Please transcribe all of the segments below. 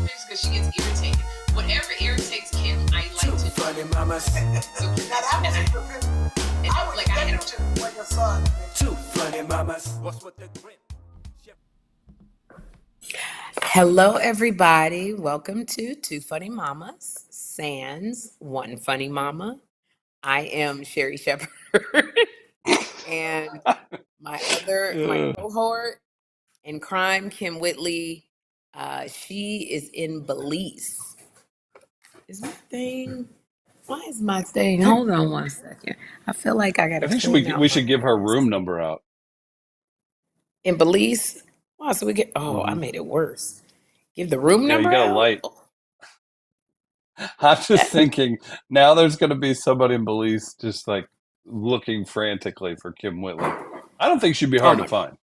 topics because she gets irritated. Whatever irritates Kym, I like to do. Funny mamas. So like I had your son. Two funny mamas. What's with the grin? Hello, everybody. Welcome to Two Funny Mamas, sans One Funny Mama. I am Sherri Shepherd, and my cohort in crime, Kym Whitley. She is in Belize. Is my thing? Why is my thing? Hold on one second. I feel like I gotta. I think we should give her room number out. In Belize. Wow, so we get. Oh, I made it worse. Give the room number. You got a light. I'm just thinking now. There's going to be somebody in Belize just like looking frantically for Kym Whitley. I don't think she'd be hard to find.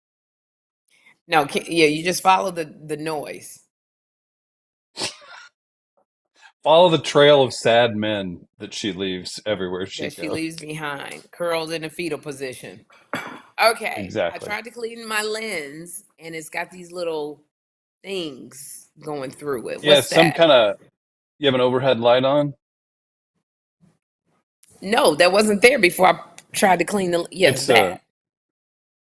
No, yeah, you just follow the noise. Follow the trail of sad men that she leaves everywhere she goes. She leaves behind, curled in a fetal position. Okay, exactly. I tried to clean my lens, and it's got these little things going through it. Yeah, What's some that? kind of. You have an overhead light on? No, that wasn't there before I tried to clean the. Yes, that.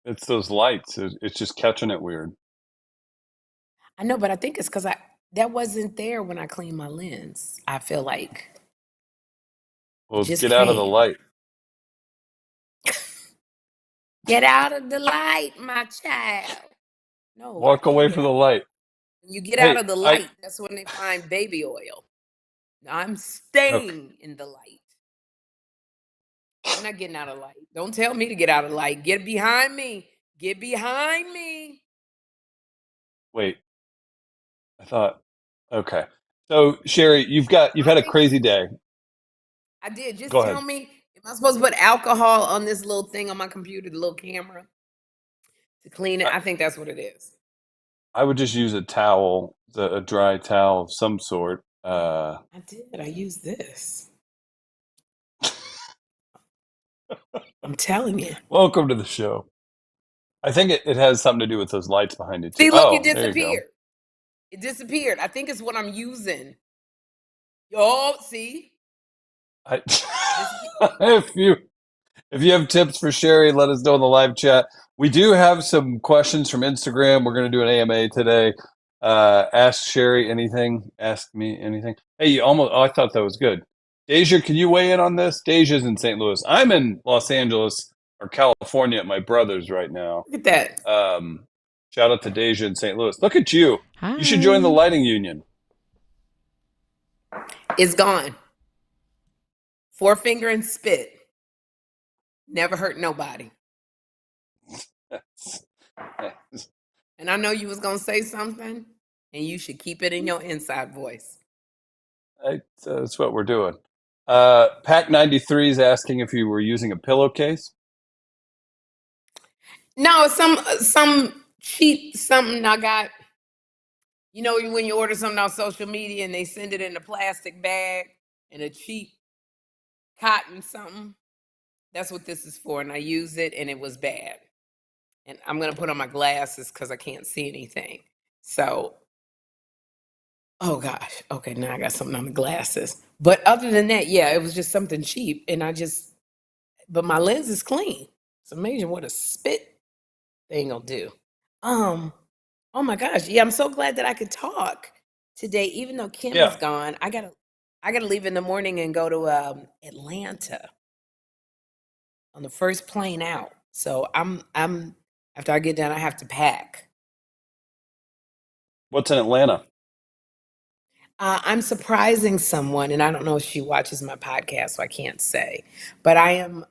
It's those lights. It's just catching it weird. I know, but I think it's because that wasn't there when I cleaned my lens. I feel like. Well, get out of the light. Get out of the light, my child. No. Walk away from the light. When you get out of the light, that's when they find baby oil. I'm staying in the light. I'm not getting out of light. Don't tell me to get out of light. Get behind me. Get behind me. Wait. I thought, okay. So Sherri, you've had a crazy day. I did. Just tell me, am I supposed to put alcohol on this little thing on my computer, the little camera, to clean it? I think that's what it is. I would just use a towel, a dry towel of some sort. I did. I used this. I'm telling you. Welcome to the show. I think it has something to do with those lights behind it. See, look, it disappeared. It disappeared. I think it's what I'm using. See? If you have tips for Sherri, let us know in the live chat. We do have some questions from Instagram. We're going to do an AMA today. Ask Sherri anything. Ask me anything. Hey, I thought that was good. Deja, can you weigh in on this? Deja's in St. Louis. I'm in Los Angeles or California at my brother's right now. Look at that. Shout out to Deja in St. Louis. Look at you. Hi. You should join the lighting union. It's gone. Forefinger and spit. Never hurt nobody. And I know you was going to say something, and you should keep it in your inside voice. That's what we're doing. Pack 93 is asking if you were using a pillowcase. No, some cheap something I got. You know, when you order something on social media and they send it in a plastic bag and a cheap cotton something. That's what this is for. And I used it and it was bad. And I'm going to put on my glasses because I can't see anything. So, oh gosh. Okay, now I got something on the glasses. But other than that, yeah, it was just something cheap. And but my lens is clean. It's amazing what a spit thing will do. Oh my gosh. Yeah, I'm so glad that I could talk today, even though Kym is gone. I gotta leave in the morning and go to Atlanta on the first plane out. So I'm after I get done, I have to pack. What's in Atlanta? I'm surprising someone, and I don't know if she watches my podcast, so I can't say. But I'm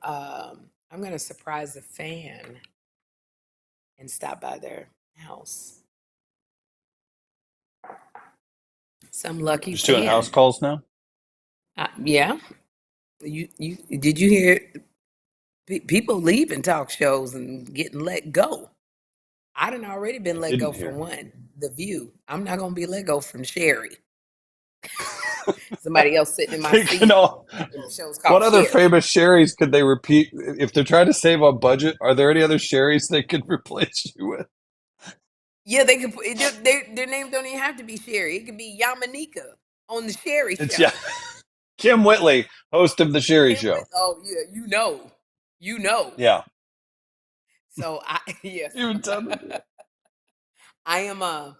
gonna surprise a fan and stop by their house. Some lucky Just fan. doing house calls now? Yeah. You did you hear people leaving talk shows and getting let go? I done already been let go from one, The View. I'm not gonna be let go from Sherri. Somebody else sitting in my seat. In the show's called what other Sherri. famous Sherris could they repeat if they're trying to save on budget? Are there any other Sherris they could replace you with? Yeah, they could. Their name don't even have to be Sherri. It could be Yamanika on the Sherri It's Show. Kym Whitley, host of the Sherri Show. Oh yeah, you know. Yeah. So yes, Even Tom. I am. Uh,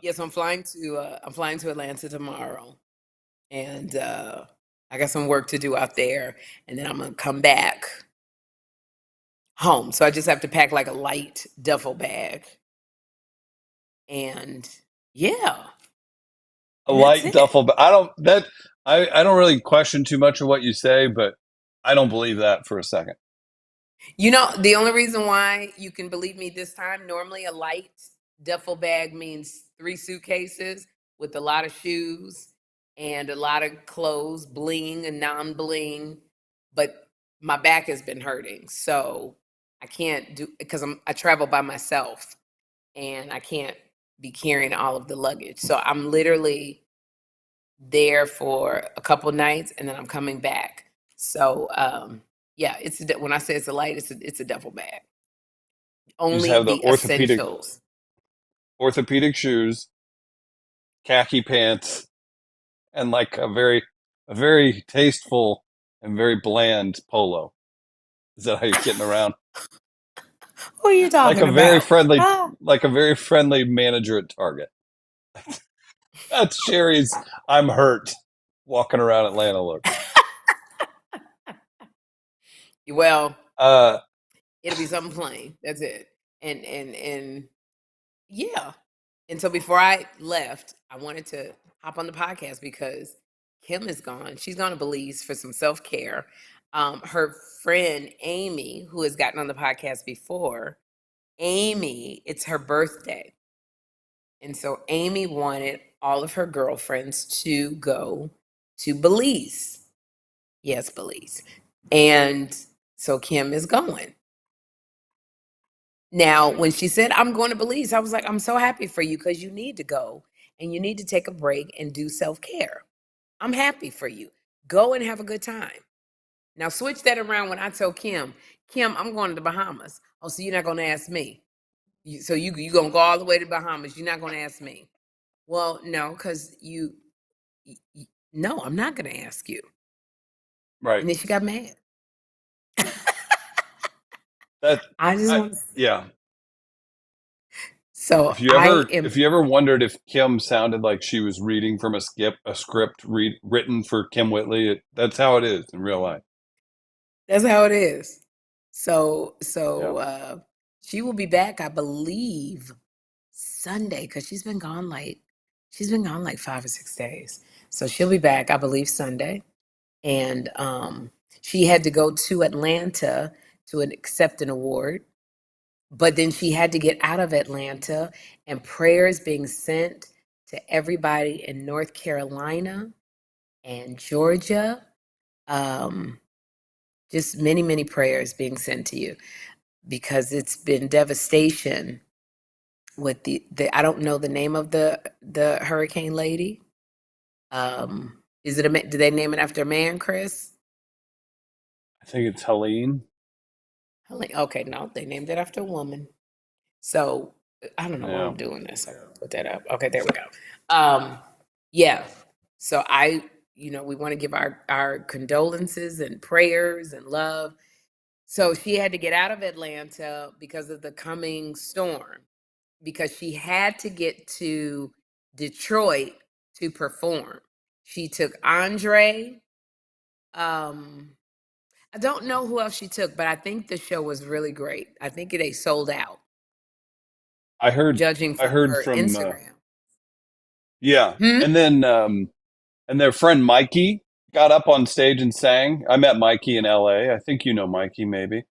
Yes, I'm flying to Atlanta tomorrow, and I got some work to do out there, and then I'm gonna come back home. So I just have to pack like a light duffel bag, and yeah, a and that's light it. duffel, but I don't really question too much of what you say, but I don't believe that for a second. You know, the only reason why you can believe me this time, normally a light duffel bag means 3 suitcases with a lot of shoes and a lot of clothes, bling and non-bling. But my back has been hurting, so I can't do because I travel by myself and I can't be carrying all of the luggage. So I'm literally there for a couple nights and then I'm coming back. So yeah, when I say it's a light, it's a duffel bag. You just Only have the the essentials. orthopedic shoes, khaki pants, and like a very tasteful and very bland polo. Is that how you're getting around? Who are you Like talking a very about? friendly, Ah. like a very friendly manager at Target. That's Sherri's. I'm hurt. Walking around Atlanta look. Well, Uh, it'll be something plain. That's it. And yeah. And so before I left, I wanted to hop on the podcast because Kym is gone. She's gone to Belize for some self care. Her friend Amy, who has gotten on the podcast before, Amy, it's her birthday. And so Amy wanted all of her girlfriends to go to Belize. Yes, Belize. And so Kym is going. Now, when she said, I'm going to Belize, I was like, I'm so happy for you because you need to go and you need to take a break and do self care. I'm happy for you. Go and have a good time. Now, switch that around when I tell Kym, Kym, I'm going to the Bahamas. Oh, so you're not going to ask me. So you going to go all the way to Bahamas. You're not going to ask me. Well, no, because no, I'm not going to ask you. right. And then she got mad. That I just want to. yeah. So I am. If you ever wondered if Kym sounded like she was reading from a script written for Kym Whitley, that's how it is in real life. That's how it is. So Yeah. she will be back, I believe, Sunday because she's been gone like 5 or 6 days. So she'll be back, I believe, Sunday. And she had to go to Atlanta to accept an award. But then she had to get out of Atlanta, and prayers being sent to everybody in North Carolina and Georgia. Um, just many, many prayers being sent to you because it's been devastation with the I don't know the name of the hurricane lady. Is it do they name it after a man, Chris? I think it's Helene. Okay, no, they named it after a woman. So I don't know why Yeah. I'm doing this. I gotta put that up. Okay, there we go. Yeah. So we want to give our condolences and prayers and love. So she had to get out of Atlanta because of the coming storm, because she had to get to Detroit to perform. She took Andre. I don't know who else she took, but I think the show was really great. I think they sold out, I heard judging I from heard her from Instagram. yeah. Hmm? And their friend Mikey got up on stage and sang. I met Mikey in LA. I think you know Mikey maybe.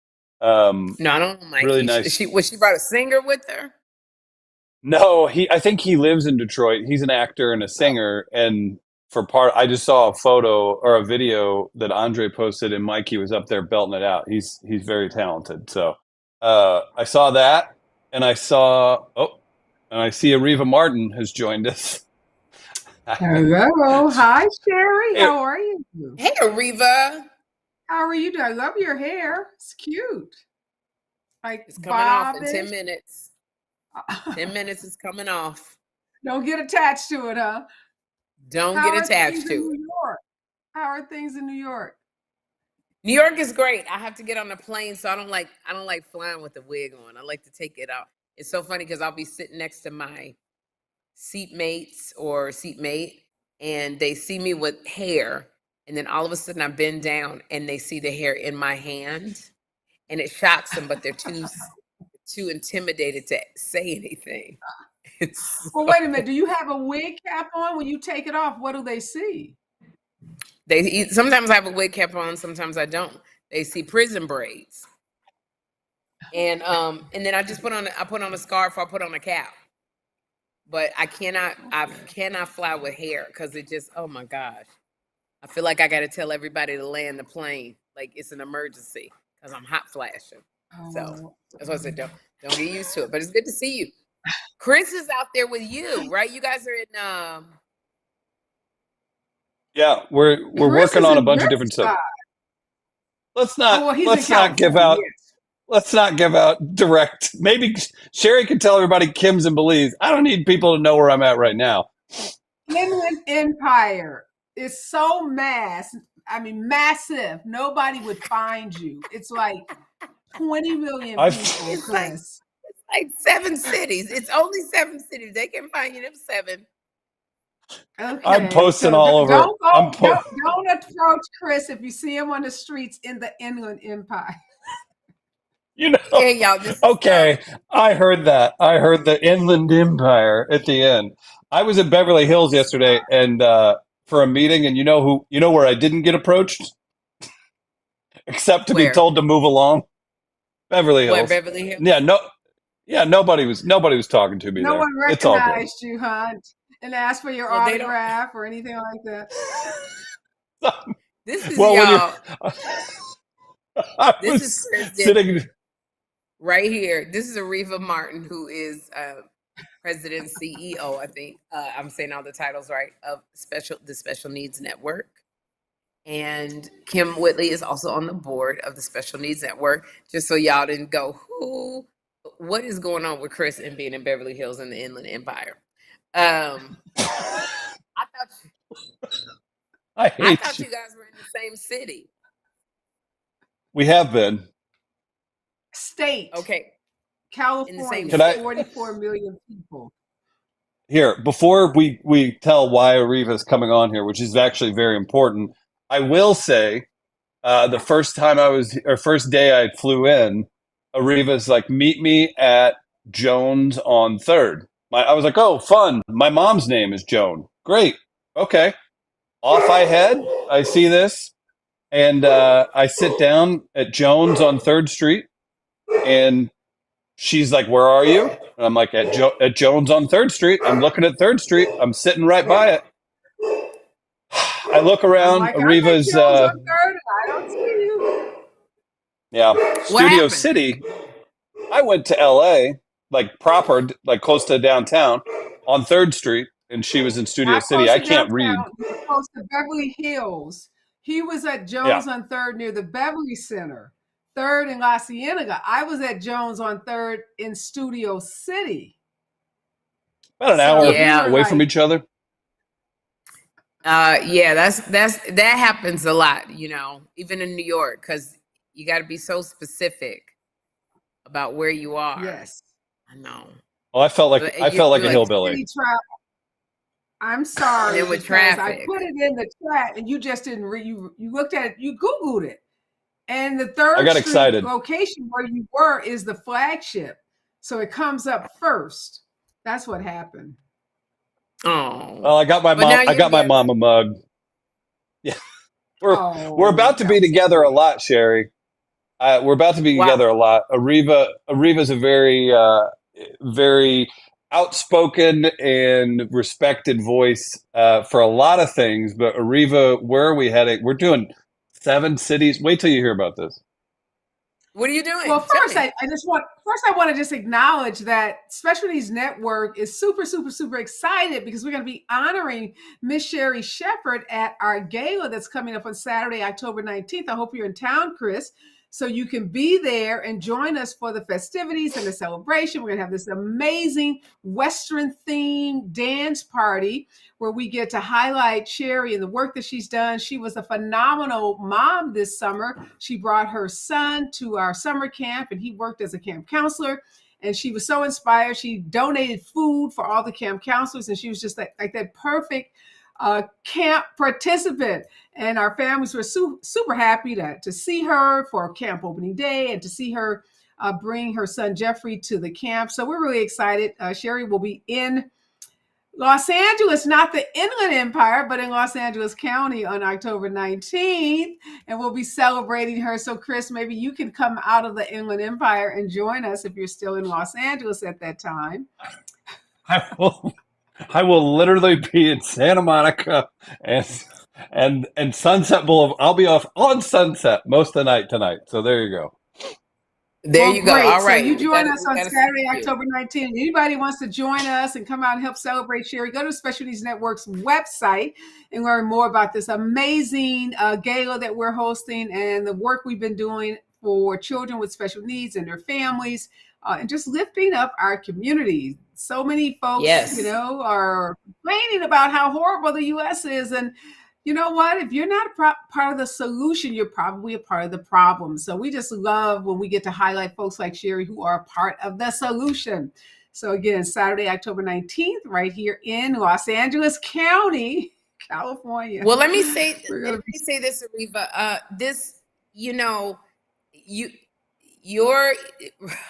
No, I don't know Really Mikey. nice. She brought a singer with her? No, I think he lives in Detroit. He's an actor and a Oh. singer. And I just saw a photo or a video that Andre posted, and Mikey was up there belting it out. He's very talented. So I saw that, and I see Areva Martin has joined us. Hello. Hi, Sherri. Hey, How are you? Hey, Areva. How are you doing? I love your hair. It's cute. Like It's coming off in 10 bobbish. minutes. 10 minutes is coming off. Don't get attached to it, huh? Don't How get are attached things to in it. New York? How are things in New York? New York is great. I have to get on the plane, so I don't like flying with the wig on. I like to take it out. It's so funny because I'll be sitting next to my seatmates or seatmate, and they see me with hair, and then all of a sudden I bend down and they see the hair in my hand, and it shocks them, but they're too intimidated to say anything. Well, wait a minute. Do you have a wig cap on? When you take it off, what do they see? Sometimes I have a wig cap on, sometimes I don't. They see prison braids. And then I just put on a scarf, or I put on a cap. But I cannot fly with hair because it just, oh my gosh. I feel like I got to tell everybody to land the plane like it's an emergency because I'm hot flashing. So that's why I said don't get used to it. But it's good to see you. Chris is out there with you, right? You guys are in Yeah, we're Chris working is on a in bunch of different Riverside. stuff. Let's not Oh, well, he's let's in not give out California. let's not give out direct. Maybe Sherri can tell everybody Kym's in Belize. I don't need people to know where I'm at right now. Inland Empire is so massive. Nobody would find you. It's like 20 million people, it's Chris. like 7 cities. It's only 7 cities. They can find you them 7. Okay, I'm posting so all over. don't approach Chris if you see him on the streets in the Inland Empire. You know. Yeah, y'all. Okay, I heard that. I heard the Inland Empire at the end. I was in Beverly Hills yesterday and for a meeting, and you know where I didn't get approached, except to be Where? told to move along. Beverly Where, Hills. Beverly Hills? Yeah, nobody was talking to me No there. one It's all good. recognized you, huh? And asked for your Well, they don't. autograph or anything like that. This is Well, when y'all. I This was is President sitting. right here. This is Areva Martin, who is President CEO. I think I'm saying all the titles right of the Special Needs Network. And Kym Whitley is also on the board of the Special Needs Network. Just so y'all didn't go, what is going on with Chris and being in Beverly Hills in the Inland Empire? I thought you guys were in the same city. We have been. State. Okay. California, 44 million people. Here, before we tell why Areva is coming on here, which is actually very important, I will say the first day I flew in, Areva's like, meet me at Jones on 3rd. I was like, oh, fun. My mom's name is Joan. Great. Okay. Off I head. I see this. And I sit down at Jones on 3rd Street. And she's like, where are you? And I'm like, at Jones on 3rd Street. I'm looking at 3rd Street. I'm sitting right by it. I look around. Like, Areva's. Jones on 3rd, and I don't see you. Yeah. Studio City. I went to LA, like proper, like close to downtown on 3rd Street. And she was in Studio City. I can't read. Close to Beverly Hills. He was at Jones on 3rd near the Beverly Center. 3rd in La Cienega. I was at Jones on 3rd in Studio City. About an hour away from each other. Yeah, that happens a lot, even in New York, because you got to be so specific about where you are. Yes, I know. Well, I felt like a hillbilly. I'm sorry. And with traffic, I put it in the chat, and you just didn't read. You looked at it. You Googled it. And the 3rd Street location where you were is the flagship. So it comes up first. That's what happened. Oh. Well, I got my mom a mug. Yeah. We're about to be together a lot, Sherri. We're about to be together a lot. Areva's a very very outspoken and respected voice for a lot of things, but Areva, where are we heading? We're doing 7 cities. Wait till you hear about this. What are you doing? Well, first I want to just acknowledge that Special Needs Network is super, super, super excited because we're going to be honoring Miss Sherri Shepherd at our gala that's coming up on Saturday, October 19th. I hope you're in town, Chris. So you can be there and join us for the festivities and the celebration. We're going to have this amazing Western themed dance party where we get to highlight Sherri and the work that she's done. She was a phenomenal mom this summer. She brought her son to our summer camp, and he worked as a camp counselor. And she was so inspired. She donated food for all the camp counselors, and she was just like that perfect camp participant. And our families were super happy to see her for camp opening day and to see her bring her son Jeffrey to the camp. So we're really excited. Sherri will be in Los Angeles, not the Inland Empire, but in Los Angeles County on October 19th. And we'll be celebrating her. So, Chris, maybe you can come out of the Inland Empire and join us if you're still in Los Angeles at that time. I will literally be in Santa Monica and Sunset Boulevard. I'll be off on Sunset most of the night tonight. So there you go. There you go. Great. All right. So you join us on Saturday, October 19th. Anybody wants to join us and come out and help celebrate Sherri, go to Special Needs Network's website and learn more about this amazing gala that we're hosting and the work we've been doing for children with special needs and their families, and just lifting up our community. So many folks, are complaining about how horrible the U.S. is. And you know what? If you're not part of the solution, you're probably a part of the problem. So we just love when we get to highlight folks like Sherri who are a part of the solution. So again, Saturday, October 19th, right here in Los Angeles County, California. Well, let me say this, Areva.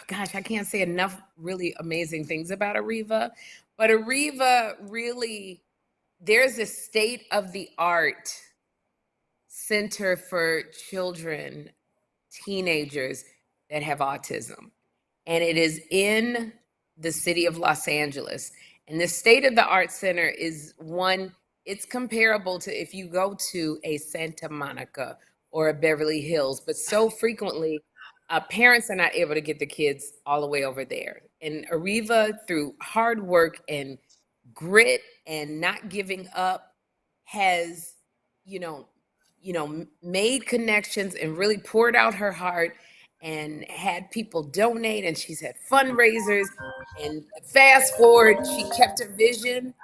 Gosh, I can't say enough really amazing things about Areva, but Areva really, there's a state-of-the-art center for children, teenagers that have autism. And it is in the city of Los Angeles. And the state-of-the-art center is it's comparable to if you go to a Santa Monica or a Beverly Hills, but so frequently, parents are not able to get the kids all the way over there. And Areva, through hard work and grit and not giving up, has made connections and really poured out her heart and had people donate, and she's had fundraisers. And fast forward, she kept her vision,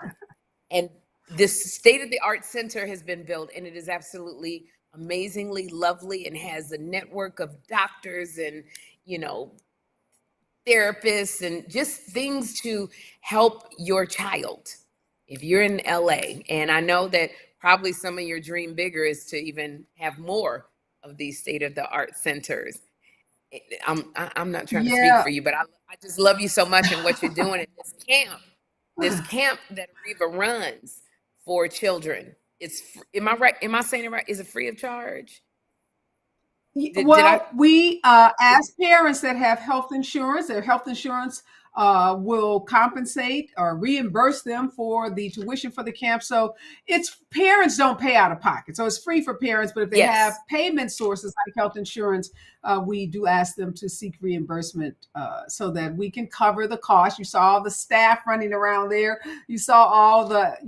and this state-of-the-art center has been built, and it is absolutely amazingly lovely and has a network of doctors and therapists and just things to help your child if you're in LA. And I know that probably some of your dream bigger is to even have more of these state-of-the-art centers. I'm not trying to speak for you, but I just love you so much and what you're doing at this camp that Areva runs for children. Am I right? Am I saying it right? Is it free of charge? We ask parents that have health insurance. Their health insurance will compensate or reimburse them for the tuition for the camp. So parents don't pay out of pocket. So it's free for parents, but if they have payment sources like health insurance, we do ask them to seek reimbursement so that we can cover the cost. You saw all the staff running around there. You saw all the,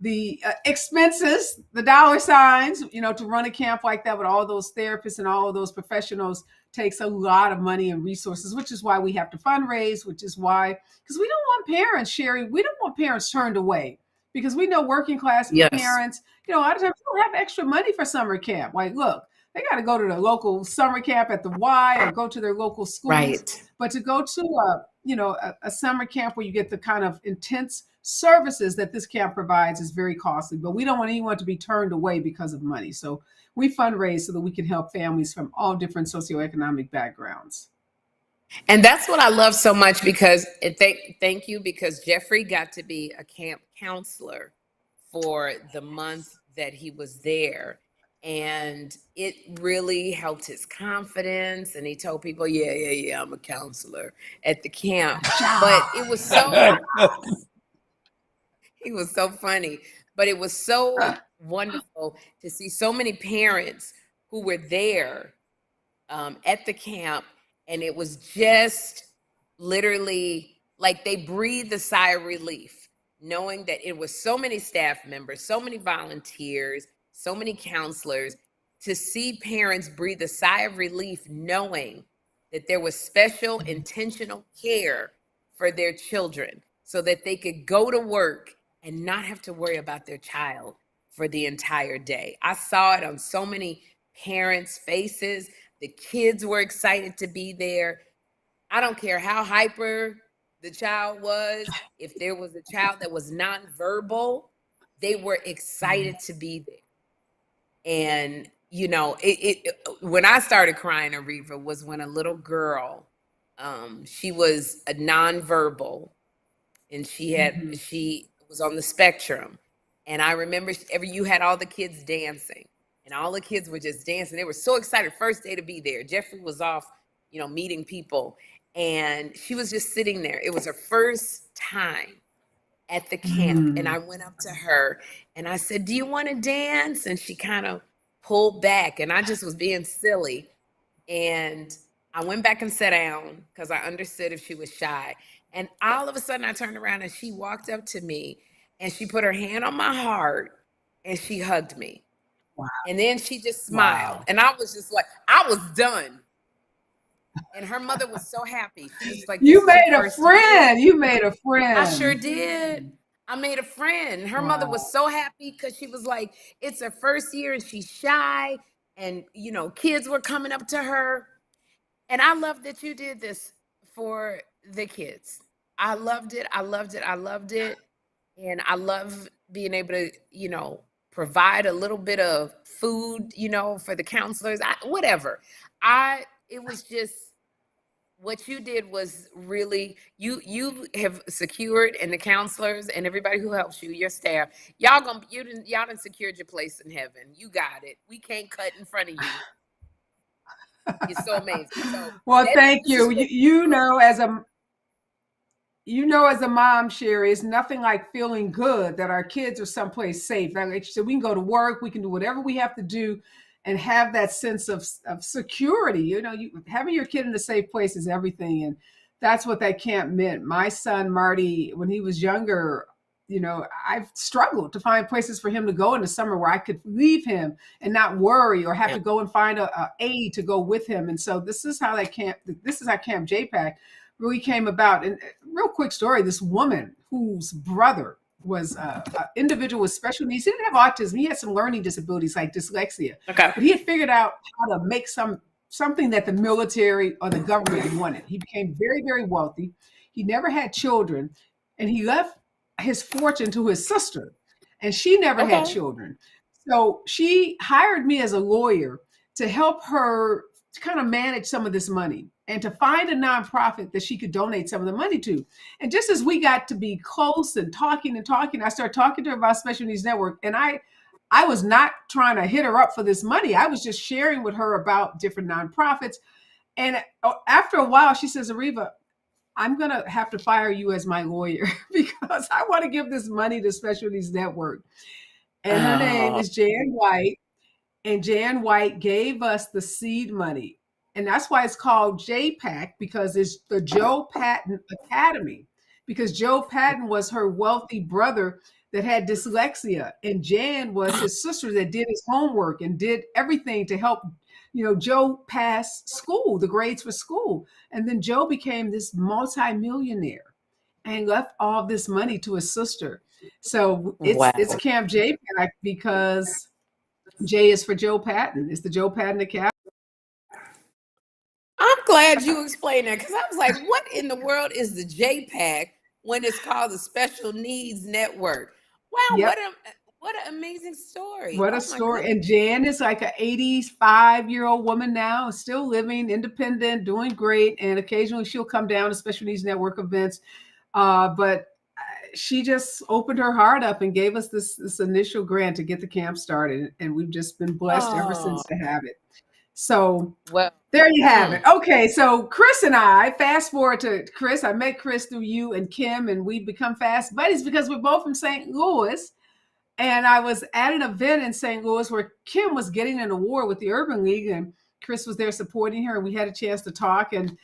the expenses, the dollar signs, to run a camp like that with all those therapists and all of those professionals takes a lot of money and resources, which is why we have to fundraise, because we don't want parents, Sherri, we don't want parents turned away, because we know working class parents, a lot of times don't have extra money for summer camp. Like, look, they got to go to the local summer camp at the Y or go to their local schools. Right. But to go to a summer camp where you get the kind of intense services that this camp provides is very costly, but we don't want anyone to be turned away because of money. So we fundraise so that we can help families from all different socioeconomic backgrounds. And that's what I love so much, because thank you, because Jeffrey got to be a camp counselor for the month that he was there. And it really helped his confidence. And he told people, yeah, I'm a counselor at the camp. But it was so he was so funny. But it was so wonderful to see so many parents who were there at the camp. And it was just literally like they breathed a sigh of relief, knowing that it was so many staff members, so many volunteers, so many counselors to see parents breathe a sigh of relief knowing that there was special intentional care for their children so that they could go to work and not have to worry about their child for the entire day. I saw it on so many parents' faces. The kids were excited to be there. I don't care how hyper the child was. If there was a child that was nonverbal, they were excited to be there. And, you know, when I started crying, Areva, was when a little girl, she was a nonverbal, and she was on the spectrum. And I remember you had all the kids dancing, and all the kids were just dancing. They were so excited. First day to be there. Jeffrey was off, you know, meeting people, and she was just sitting there. It was her first time at the camp. And I went up to her and I said, "Do you want to dance?" And she kind of pulled back, and I just was being silly. And I went back and sat down because I understood if she was shy. And all of a sudden I turned around and she walked up to me and she put her hand on my heart and she hugged me. Wow. And then she just smiled. Wow. And I was just like, I was done. And her mother was so happy. She was like, "You made a friend. You made a friend." I sure did. I made a friend. Her mother was so happy because she was like, it's her first year and she's shy. And, you know, kids were coming up to her. And I love that you did this for the kids. I loved it. I loved it. I loved it. And I love being able to, you know, provide a little bit of food, you know, for the counselors, whatever. It was just, what you did was really, you have secured, and the counselors and everybody who helps you, your staff, y'all done secured your place in heaven. You got it. We can't cut in front of you. You're so amazing. So, well, thank you. You know, as a mom, Sherri, it's nothing like feeling good that our kids are someplace safe. Like you said, we can go to work, we can do whatever we have to do, and have that sense of security. You know, having your kid in a safe place is everything. And that's what that camp meant. My son, Marty, when he was younger, you know, I've struggled to find places for him to go in the summer where I could leave him and not worry or have to go and find a aide to go with him. And so this is how Camp JPack really came about. And real quick story, this woman whose brother was an individual with special needs. He didn't have autism. He had some learning disabilities like dyslexia. Okay. But he had figured out how to make something that the military or the government wanted. He became very, very wealthy. He never had children, and he left his fortune to his sister, and she never had children. So she hired me as a lawyer to help her to kind of manage some of this money and to find a nonprofit that she could donate some of the money to. And just as we got to be close and talking, I started talking to her about Special Needs Network. And I was not trying to hit her up for this money. I was just sharing with her about different nonprofits. And after a while, she says, "Areva, I'm going to have to fire you as my lawyer because I want to give this money to Special Needs Network." And her name is Jan White. And Jan White gave us the seed money. And that's why it's called JPack, because it's the Joe Patton Academy, because Joe Patton was her wealthy brother that had dyslexia. And Jan was his sister that did his homework and did everything to help, you know, Joe pass school, the grades for school. And then Joe became this multimillionaire and left all this money to his sister. So it's Camp JPack because J is for Joe Patton. It's the Joe Patton Academy. I'm glad you explained that, because I was like, what in the world is the JPack when it's called the Special Needs Network? Wow, what an amazing story. What a story. And Jan is like an 85-year-old woman now, still living, independent, doing great. And occasionally she'll come down to Special Needs Network events. But she just opened her heart up and gave us this initial grant to get the camp started. And we've just been blessed ever since to have it. So there you have it. Okay, so Chris and I, fast forward to Chris. I met Chris through you and Kym, and we've become fast buddies because we're both from St. Louis. And I was at an event in St. Louis where Kym was getting an award with the Urban League, and Chris was there supporting her, and we had a chance to talk, and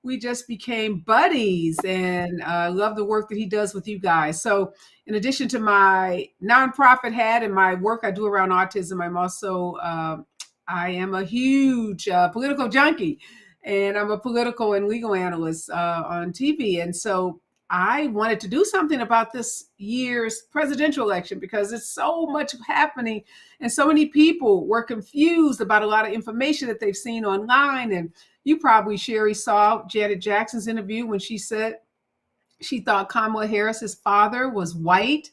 we just became buddies. And I love the work that he does with you guys. So in addition to my nonprofit hat and my work I do around autism, I'm also I am a huge political junkie, and I'm a political and legal analyst on TV. And so I wanted to do something about this year's presidential election because there's so much happening and so many people were confused about a lot of information that they've seen online. And you probably, Sherri, saw Janet Jackson's interview when she said she thought Kamala Harris's father was white.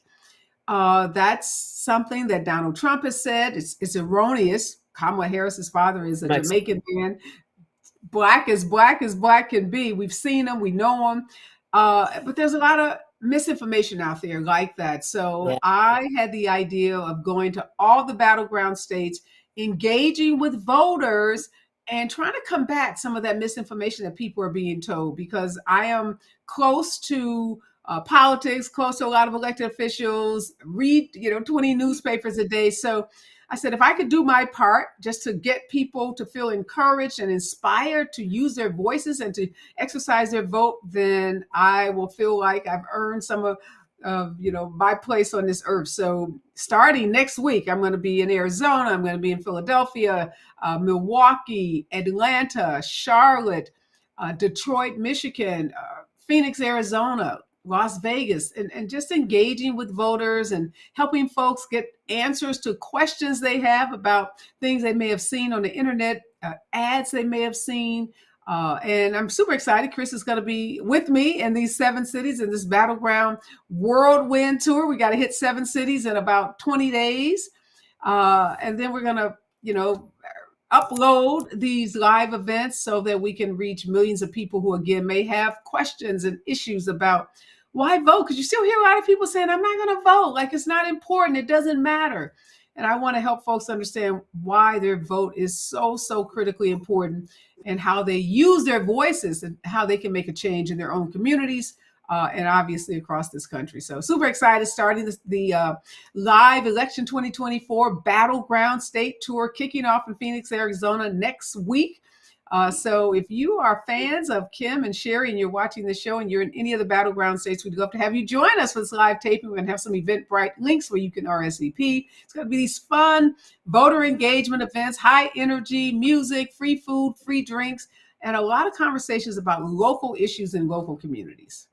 That's something that Donald Trump has said. It's erroneous. Kamala Harris's father is a Jamaican man, black as black can be. We've seen him, we know him. But there's a lot of misinformation out there like that. So I had the idea of going to all the battleground states, engaging with voters, and trying to combat some of that misinformation that people are being told, because I am close to politics, close to a lot of elected officials, read 20 newspapers a day. So I said, if I could do my part just to get people to feel encouraged and inspired to use their voices and to exercise their vote, then I will feel like I've earned some of my place on this earth. So starting next week, I'm going to be in Arizona. I'm going to be in Philadelphia, Milwaukee, Atlanta, Charlotte, Detroit, Michigan, Phoenix, Arizona, Las Vegas, and just engaging with voters and helping folks get answers to questions they have about things they may have seen on the internet, ads they may have seen. And I'm super excited. Chris is going to be with me in these 7 cities in this Battleground whirlwind tour. We got to hit 7 cities in about 20 days. And then we're going to, upload these live events so that we can reach millions of people who, again, may have questions and issues about why vote. Because you still hear a lot of people saying, I'm not going to vote. Like, it's not important. It doesn't matter. And I want to help folks understand why their vote is so, so critically important, and how they use their voices and how they can make a change in their own communities, and obviously across this country. So super excited, starting the live election 2024 Battleground State Tour, kicking off in Phoenix, Arizona next week. So if you are fans of Kym and Sherri and you're watching the show and you're in any of the Battleground states, we'd love to have you join us for this live taping. We're going to have some Eventbrite links where you can RSVP. It's going to be these fun voter engagement events, high energy, music, free food, free drinks, and a lot of conversations about local issues in local communities.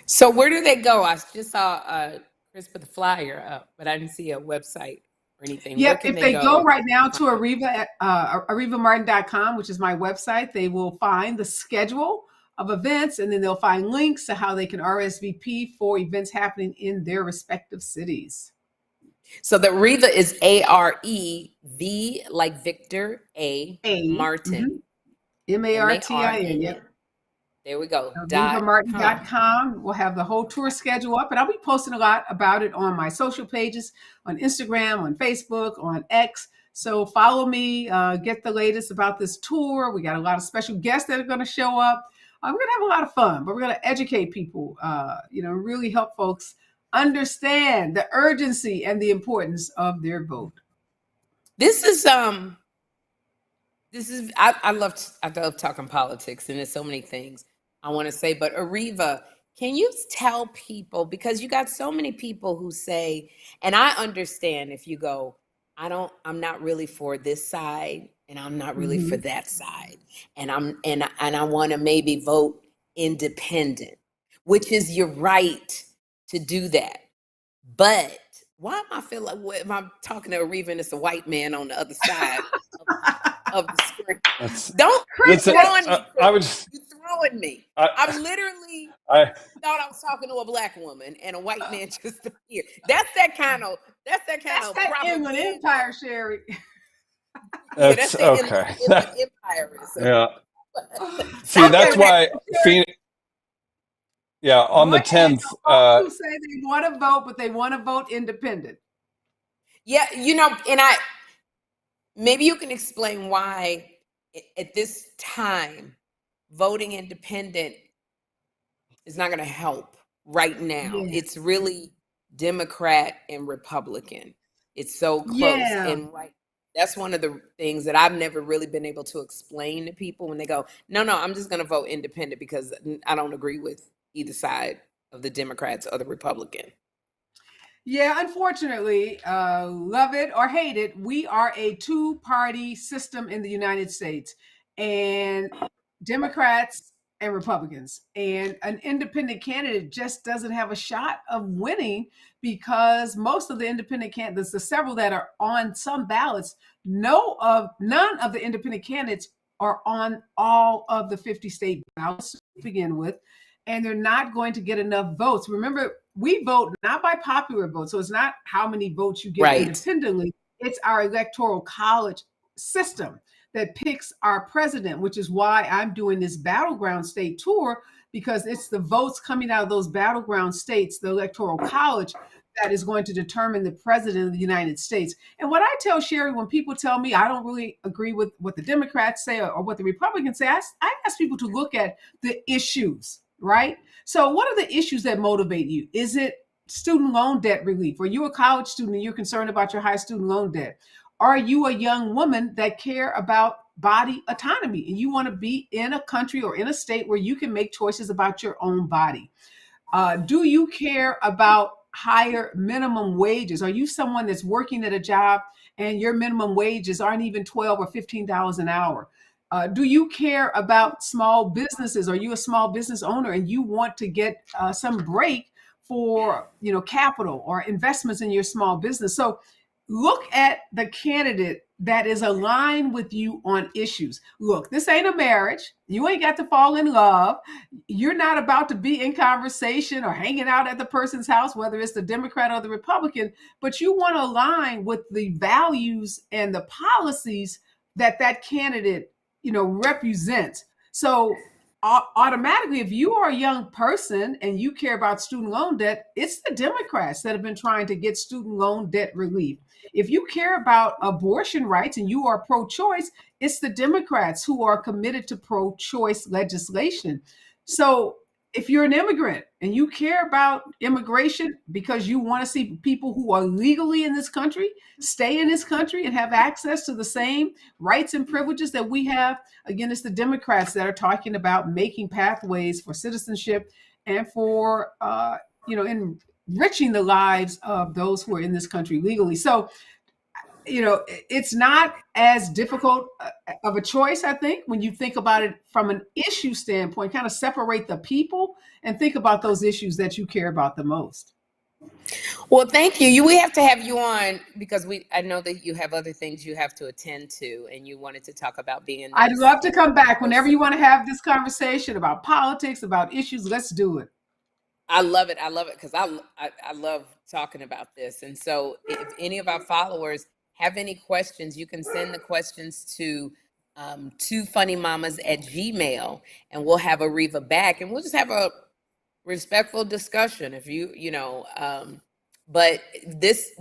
So where do they go? I just saw Chris put the flyer up, but I didn't see a website or anything. Yeah, if they go right now to Areva, arevamartin.com, which is my website, they will find the schedule of events, and then they'll find links to how they can RSVP for events happening in their respective cities. So the Areva is AREV, like Victor, Martin. MARTIN. Yep. There we go. ArevaMartin.com. We'll have the whole tour schedule up, and I'll be posting a lot about it on my social pages, on Instagram, on Facebook, on X. So follow me, get the latest about this tour. We got a lot of special guests that are going to show up. We're going to have a lot of fun, but we're going to educate people, really help folks understand the urgency and the importance of their vote. I love talking politics, and there's so many things I want to say, but Areva, can you tell people, because you got so many people who say, and I understand if you go, I'm not really for this side, and I'm not really for that side, and I want to maybe vote independent, which is your right to do that. But why am I feel like if I'm talking to Areva and it's a white man on the other side of the screen? Don't throwing me. You're throwing me. I'm literally thought I was talking to a black woman and a white man just appeared. That's that kind of Inland Empire, Sherri. That's okay. Empire. Yeah. See, that's why Phoenix. Yeah, on the 10th. Who say they want to vote, but they want to vote independent. Yeah, and maybe you can explain why at this time voting independent is not going to help right now. Yeah. It's really Democrat and Republican. It's so close. Yeah. And that's one of the things that I've never really been able to explain to people when they go, no, I'm just going to vote independent because I don't agree with either side of the Democrats or the Republican. Yeah, unfortunately, love it or hate it, we are a two-party system in the United States, and Democrats and Republicans. And an independent candidate just doesn't have a shot of winning because most of the independent candidates, the several that are on some ballots, none of the independent candidates are on all of the 50 state ballots to begin with, and they're not going to get enough votes. Remember, we vote not by popular vote, so it's not how many votes you get Right. independently. It's our electoral college system that picks our president, which is why I'm doing this Battleground state tour, because it's the votes coming out of those battleground states, the electoral college, that is going to determine the president of the United States. And what I tell Sherri, when people tell me I don't really agree with what the Democrats say or what the Republicans say, I ask people to look at the issues, right? So what are the issues that motivate you? Is it student loan debt relief? Are you a college student and you're concerned about your high student loan debt? Are you a young woman that care about body autonomy and you want to be in a country or in a state where you can make choices about your own body? Do you care about higher minimum wages? Are you someone that's working at a job and your minimum wages aren't even $12 or $15 an hour? Do you care about small businesses? Are you a small business owner and you want to get some break for capital or investments in your small business? So look at the candidate that is aligned with you on issues. Look, this ain't a marriage. You ain't got to fall in love. You're not about to be in conversation or hanging out at the person's house, whether it's the Democrat or the Republican, but you want to align with the values and the policies that that candidate, represents. So automatically, if you are a young person and you care about student loan debt, it's the Democrats that have been trying to get student loan debt relief. If you care about abortion rights and you are pro-choice, it's the Democrats who are committed to pro-choice legislation. So if you're an immigrant and you care about immigration because you want to see people who are legally in this country stay in this country and have access to the same rights and privileges that we have, again, it's the Democrats that are talking about making pathways for citizenship and for, enriching the lives of those who are in this country legally. So, it's not as difficult of a choice, I think, when you think about it from an issue standpoint, kind of separate the people and think about those issues that you care about the most. Well, thank you. We have to have you on because I know that you have other things you have to attend to, and you wanted to talk about being. I'd love to come back whenever you want to have this conversation about politics, about issues. Let's do it. I love it. I love it because I love talking about this. And so if any of our followers have any questions, you can send the questions to twofunnymamas@gmail.com, and we'll have Areva back and we'll just have a respectful discussion. If but this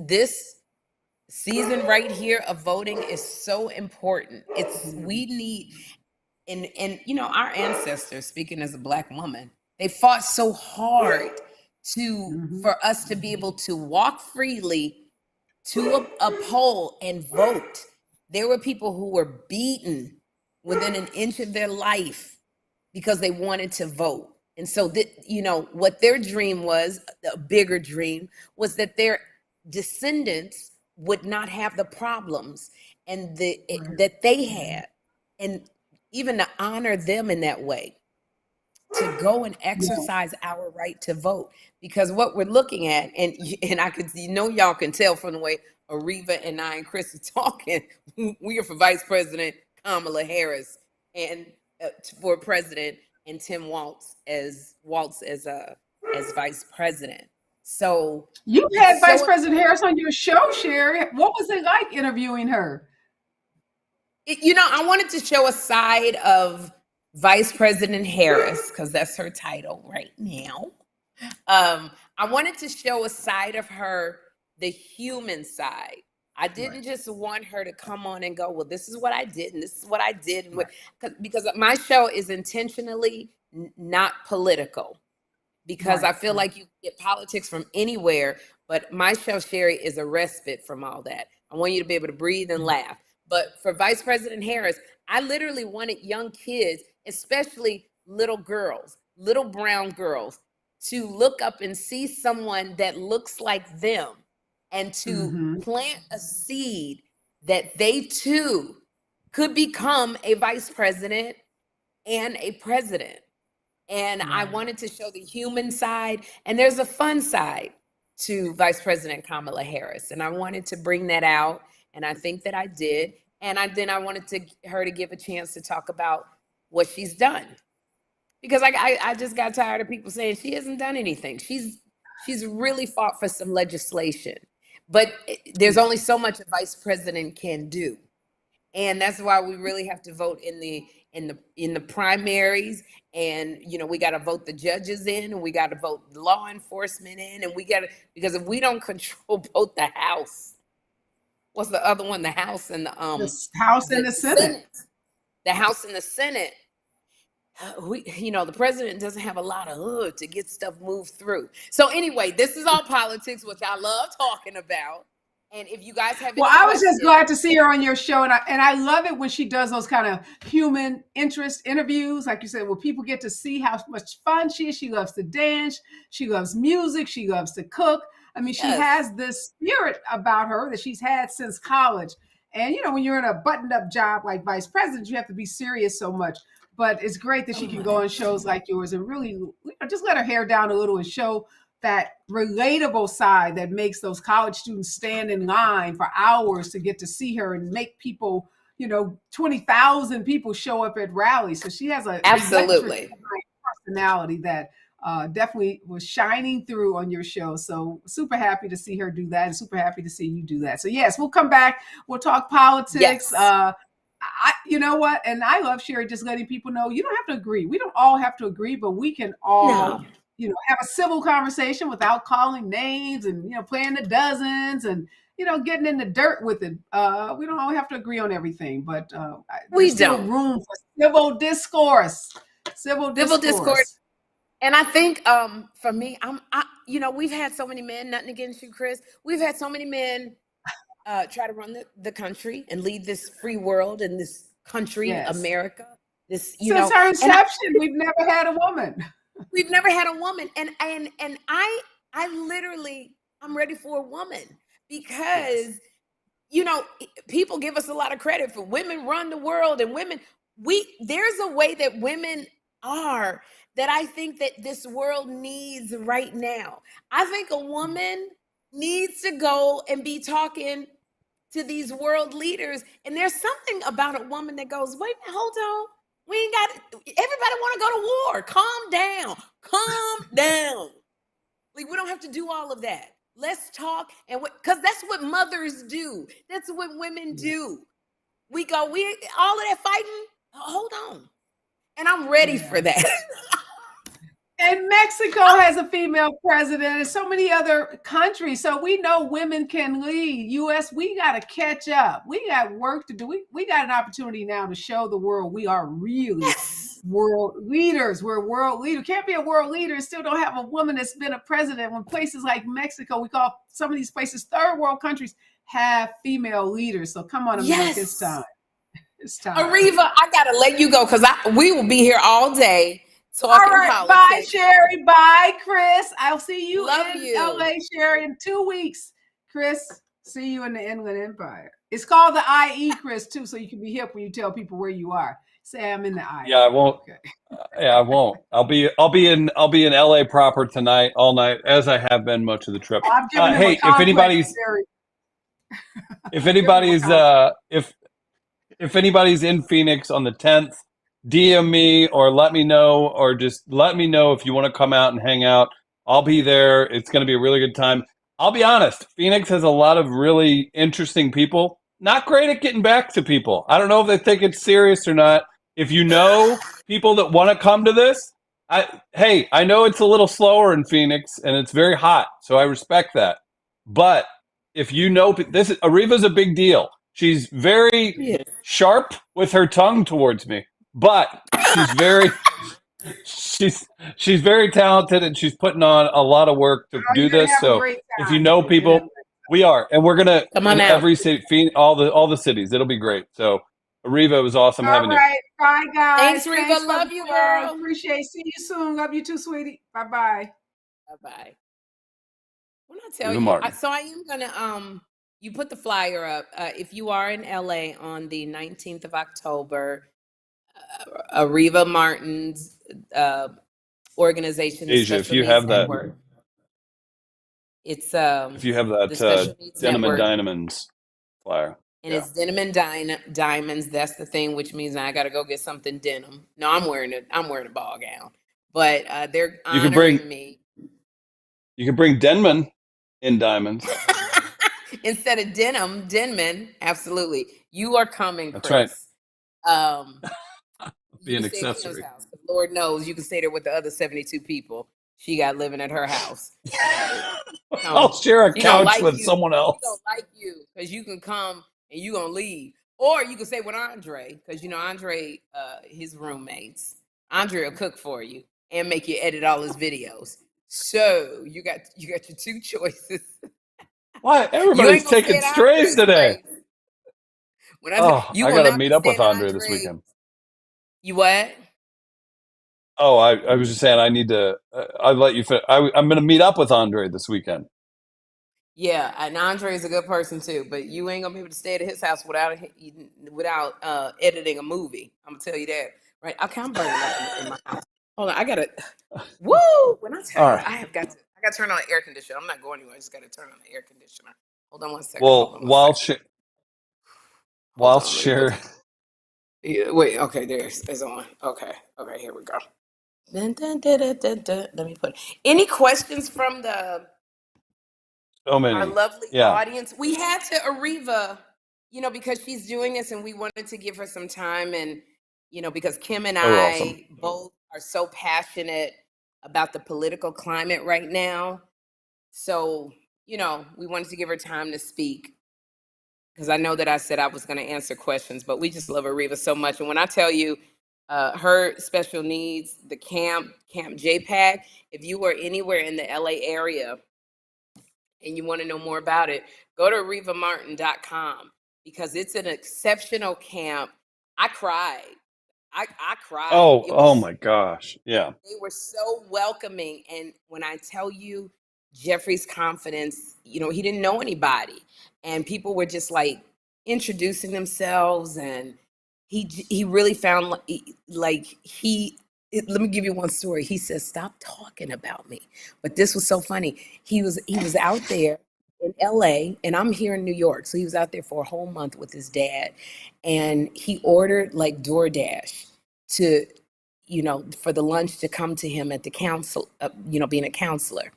season right here of voting is so important. We need, and our ancestors, speaking as a Black woman, they fought so hard for us to be able to walk freely to a poll and vote. There were people who were beaten within an inch of their life because they wanted to vote. And so what their dream was, a bigger dream, was that their descendants would not have the problems and that they had, and even to honor them in that way, to go and exercise our right to vote. Because what we're looking at, and I could, y'all can tell from the way Areva and I and Chris are talking, we are for Vice President Kamala Harris and for President, and Tim Walz as Vice President. So you had Vice President Harris on your show, Sherri. What was it like interviewing her? I wanted to show a side of Vice President Harris, because that's her title right now. I wanted to show a side of her, the human side. I didn't just want her to come on and go, well, this is what I did, and this is what I did. And because my show is intentionally not political, because I feel like you get politics from anywhere, but my show, Sherri, is a respite from all that. I want you to be able to breathe and laugh. But for Vice President Harris, I literally wanted young kids, especially little girls, little brown girls, to look up and see someone that looks like them and to plant a seed that they too could become a vice president and a president. And I wanted to show the human side, and there's a fun side to Vice President Kamala Harris. And I wanted to bring that out, and I think that I did. And then I wanted her to give a chance to talk about what she's done. Because I just got tired of people saying she hasn't done anything. She's really fought for some legislation. But there's only so much a vice president can do. And that's why we really have to vote in the primaries, and we got to vote the judges in, and we got to vote law enforcement in, and because if we don't control both the House, what's the other one? The House and the House and the Senate. The House and the Senate. The president doesn't have a lot of hood to get stuff moved through. So anyway, this is all politics, which I love talking about. And if you guys have, I was just glad to see her on your show, and I love it when she does those kind of human interest interviews, like you said, where people get to see how much fun she is. She loves to dance, she loves music, she loves to cook. I mean, she has this spirit about her that she's had since college. And when you're in a buttoned-up job like vice president, you have to be serious so much. But it's great that she can go on shows like yours and really just let her hair down a little and show that relatable side that makes those college students stand in line for hours to get to see her and make people, 20,000 people show up at rallies. So she has a absolutely personality that definitely was shining through on your show. So super happy to see her do that, and super happy to see you do that. So yes, we'll come back. We'll talk politics. Yes. You know what? And I love Sherri just letting people know you don't have to agree. We don't all have to agree, but we can all have a civil conversation without calling names and, playing the dozens and, getting in the dirt with it. We don't all have to agree on everything, but there's still room for civil discourse. Civil discourse. And I think for me, we've had so many men, nothing against you, Chris. We've had so many men try to run the country and lead this free world and this country, America. Since our inception, we've never had a woman. We've never had a woman. And I literally, I'm ready for a woman because, people give us a lot of credit for women run the world, and there's a way that women are that I think that this world needs right now. I think a woman needs to go and be talking to these world leaders. And there's something about a woman that goes, wait a minute, hold on. We ain't got everybody want to go to war. Calm down. Like, we don't have to do all of that. Let's talk. And because that's what mothers do. That's what women do. We all of that fighting. Hold on. And I'm ready for that. And Mexico has a female president, and so many other countries. So we know women can lead. U.S., we got to catch up. We got work to do. We got an opportunity now to show the world we are really world leaders. We're world leaders. Can't be a world leader and still don't have a woman that's been a president. When places like Mexico, we call some of these places third world countries, have female leaders. So come on, America, it's time. It's time. Areva, I got to let you go because we will be here all day. All right, politics. Bye, Sherri. Bye, Chris. I'll see you in LA, Sherri, in 2 weeks. Chris, see you in the Inland Empire. It's called the IE, Chris, too, so you can be hip when you tell people where you are. Say I'm in the IE. Yeah, I won't. Okay. Yeah, I won't. I'll be in LA proper tonight, all night, as I have been much of the trip. Hey, if anybody's in Phoenix on the 10th, DM me or let me know, or just let me know if you want to come out and hang out. I'll be there. It's going to be a really good time. I'll be honest, Phoenix has a lot of really interesting people. Not great at getting back to people. I don't know if they think it's serious or not. If you know people that want to come to this, I know it's a little slower in Phoenix and it's very hot, so I respect that. But if you know, Areva's a big deal. She's very sharp with her tongue towards me. But she's very talented, and she's putting on a lot of work to do this. So if you know people, we are, and we're gonna come on every city, all the cities. It'll be great. So Areva, it was awesome having you. All right, bye guys. Thanks, Areva. Love you, girl. Appreciate. See you soon. Love you too, sweetie. Bye. Bye-bye. When I tell Areva you, Martin. so I am gonna you put the flyer up. If you are in LA on the 19th of October, Areva Martin's organization, the Asia, if Special you Needs have that, Network. It's if you have the Special Needs Denim and Network. Diamonds flyer. And it's denim and diamonds. That's the thing, which means I got to go get something denim. No, I'm wearing a ball gown. But they're honoring me. You can bring Denman in diamonds. Instead of Denman, absolutely. You are coming, That's Chris. right. You Be an can stay at accessory. Kim's house. Lord knows you can stay there with the other 72 people she got living at her house. I'll share a couch with someone else. She don't like you because you can come and you gonna leave. Or you can stay with Andre, because Andre, his roommates. Andre will cook for you and make you edit all his videos. So you got your two choices. Why? Everybody's taking strays today. I gotta meet up with Andre this weekend. You what? Oh, I was just saying I need to. I'll let you. I'm going to meet up with Andre this weekend. Yeah, and Andre is a good person too, but you ain't gonna be able to stay at his house without editing a movie. I'm gonna tell you that, right? I'm burning up in my house. Hold on, I gotta. Woo! When I tell you, I got to turn on the air conditioner. I'm not going anywhere. I just got to turn on the air conditioner. Hold on one second. Well, while Sherri. Yeah, wait. Okay, it's on. Okay, here we go. Dun, dun, dun, dun, dun, dun. Let me put. Any questions from our lovely audience? We had to Areva, because she's doing this, and we wanted to give her some time, and because Kym and I both are so passionate about the political climate right now, so we wanted to give her time to speak. Because I know that I said I was going to answer questions, but we just love Areva so much. And when I tell you her special needs, the camp JPack, if you are anywhere in the LA area and you want to know more about it, go to arevamartin.com, because it's an exceptional camp. I cried. I cried. Oh my gosh. Yeah. They were so welcoming. And when I tell you Jeffrey's confidence, he didn't know anybody. And people were just like introducing themselves. And he really found let me give you one story. He says, "Stop talking about me." But this was so funny. He was out there in LA, and I'm here in New York. So he was out there for a whole month with his dad. And he ordered like DoorDash to, for the lunch to come to him at the council, being a counselor.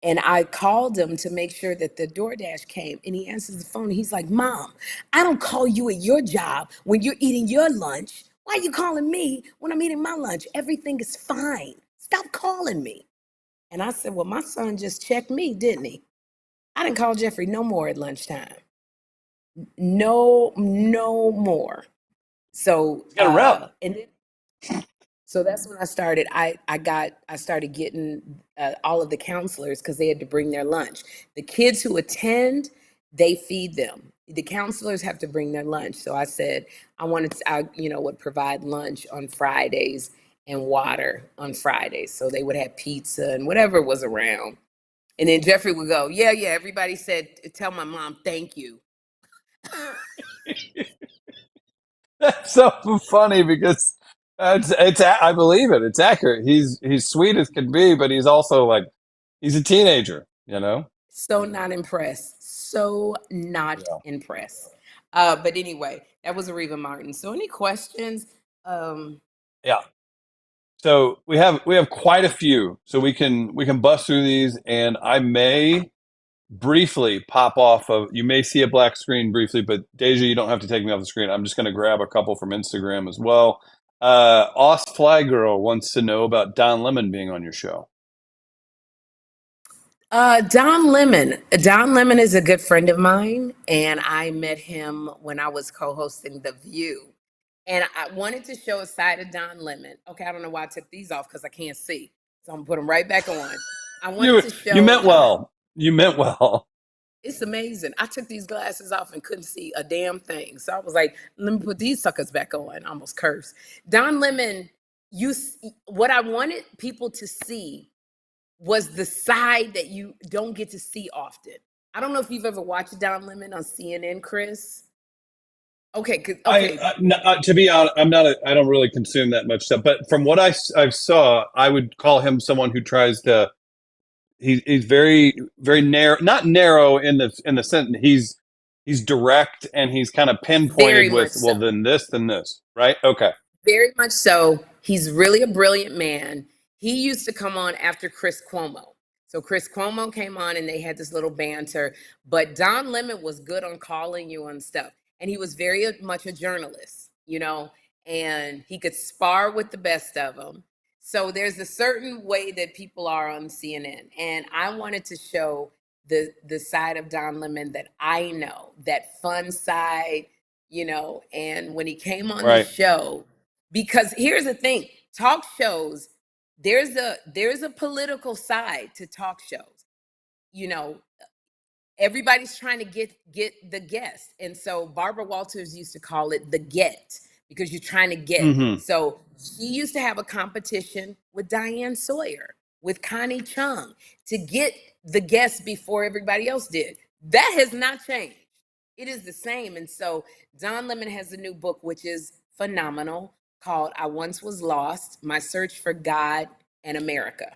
And I called him to make sure that the DoorDash came, and he answers the phone. And he's like, "Mom, I don't call you at your job when you're eating your lunch. Why are you calling me when I'm eating my lunch? Everything is fine. Stop calling me." And I said, "Well, my son just checked me, didn't he? I didn't call Jeffrey no more at lunchtime. No more." So, and then, so that's when I started. I started getting all of the counselors, because they had to bring their lunch. The kids who attend, they feed them. The counselors have to bring their lunch. So I said I would provide lunch on Fridays and water on Fridays. So they would have pizza and whatever was around. And then Jeffrey would go, "Yeah, everybody said, tell my mom thank you." That's so funny, because it's I believe it. It's accurate. He's sweet as can be, but he's also like, he's a teenager, So not impressed. Impressed. But anyway, that was Areva Martin. So any questions? Yeah. So we have quite a few, so we can bust through these, and I may briefly pop off of. You may see a black screen briefly, but Deja, you don't have to take me off the screen. I'm just going to grab a couple from Instagram as well. Oz Fly Girl wants to know about Don Lemon being on your show. Don Lemon is a good friend of mine, and I met him when I was co-hosting The View. And I wanted to show a side of Don Lemon. Okay, I don't know why I took these off, because I can't see. So I'm going to put them right back on. I wanted to show... You meant well. You meant well. It's amazing. I took these glasses off and couldn't see a damn thing. So I was like, let me put these suckers back on. I almost cursed. Don Lemon, what I wanted people to see was the side that you don't get to see often. I don't know if you've ever watched Don Lemon on CNN, Chris. Okay, to be honest, I don't really consume that much stuff. But from what I saw, I would call him someone who tries to. He's very very narrow, not narrow in the sense. He's direct and he's kind of pinpointed with well, then this, right? Okay. Very much so. He's really a brilliant man. He used to come on after Chris Cuomo. So Chris Cuomo came on and they had this little banter. But Don Lemon was good on calling you on stuff. And he was very much a journalist, you know, and he could spar with the best of them. So there's a certain way that people are on CNN. And I wanted to show the side of Don Lemon that I know, that fun side, you know, and when he came on the show, because here's the thing, talk shows, there's a political side to talk shows. You know, everybody's trying to get the guest. And so Barbara Walters used to call it the get, because you're trying to get. Mm-hmm. So she used to have a competition with Diane Sawyer, with Connie Chung, to get the guest before everybody else did. That has not changed. It is the same. And so Don Lemon has a new book, which is phenomenal, called I Once Was Lost, My Search for God and America.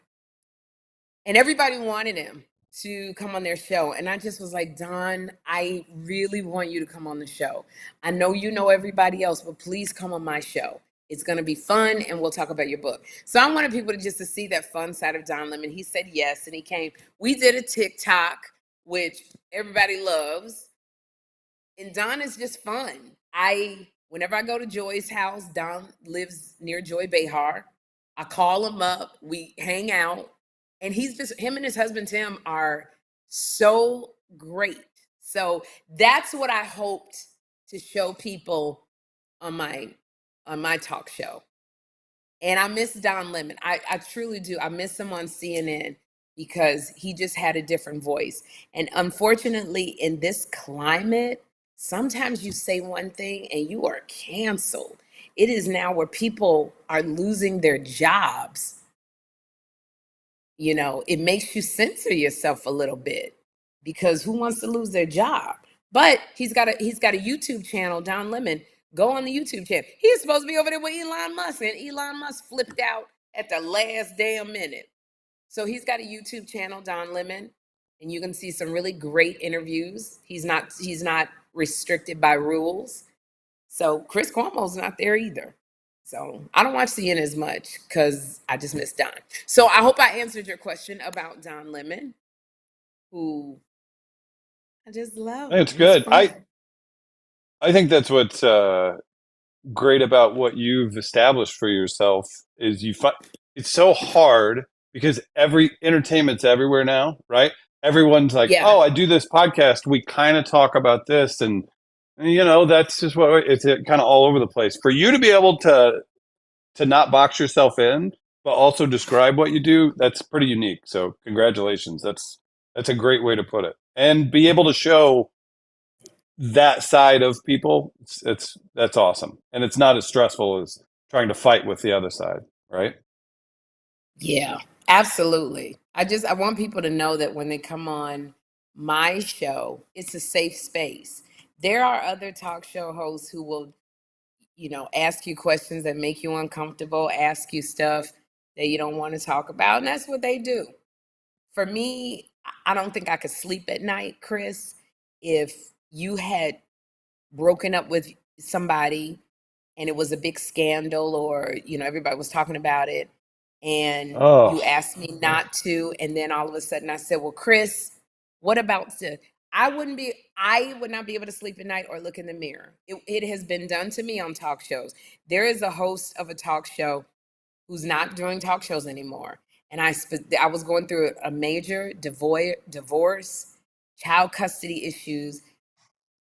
And everybody wanted him to come on their show. And I just was like, Don, I really want you to come on the show. I know you know everybody else, but please come on my show. It's going to be fun, and we'll talk about your book. So I wanted people to see that fun side of Don Lemon. He said yes, and he came. We did a TikTok, which everybody loves. And Don is just fun. Whenever I go to Joy's house, Don lives near Joy Behar. I call him up. We hang out. And him and his husband, Tim, are so great. So that's what I hoped to show people on my talk show. And I miss Don Lemon. I truly do. I miss him on CNN because he just had a different voice. And unfortunately, in this climate, sometimes you say one thing and you are canceled. It is now where people are losing their jobs. You know, it makes you censor yourself a little bit, because who wants to lose their job? But he's got a YouTube channel, Don Lemon. Go on the YouTube channel. He's supposed to be over there with Elon Musk, and Elon Musk flipped out at the last damn minute. So he's got a YouTube channel, Don Lemon, and you can see some really great interviews. He's not restricted by rules. So Chris Cuomo's not there either. So I don't watch CNN as much because I just miss Don. So I hope I answered your question about Don Lemon, who I just love. It's good. I think that's what's great about what you've established for yourself is it's so hard because entertainment's everywhere now, right? Everyone's like, oh, I do this podcast. We kind of talk about this, and you know, that's just what it's kind of all over the place. For you to be able to not box yourself in, but also describe what you do, that's pretty unique. So congratulations. That's a great way to put it. And be able to show that side of people, that's awesome. And it's not as stressful as trying to fight with the other side, right? Yeah, absolutely. I want people to know that when they come on my show, it's a safe space. There are other talk show hosts who will, you know, ask you questions that make you uncomfortable, ask you stuff that you don't want to talk about, and that's what they do. For me, I don't think I could sleep at night, Chris, if you had broken up with somebody and it was a big scandal, or, you know, everybody was talking about it, and you asked me not to, and then all of a sudden I said, well, Chris, what about I would not be able to sleep at night or look in the mirror. It has been done to me on talk shows. There is a host of a talk show who's not doing talk shows anymore. And I was going through a major divorce, child custody issues,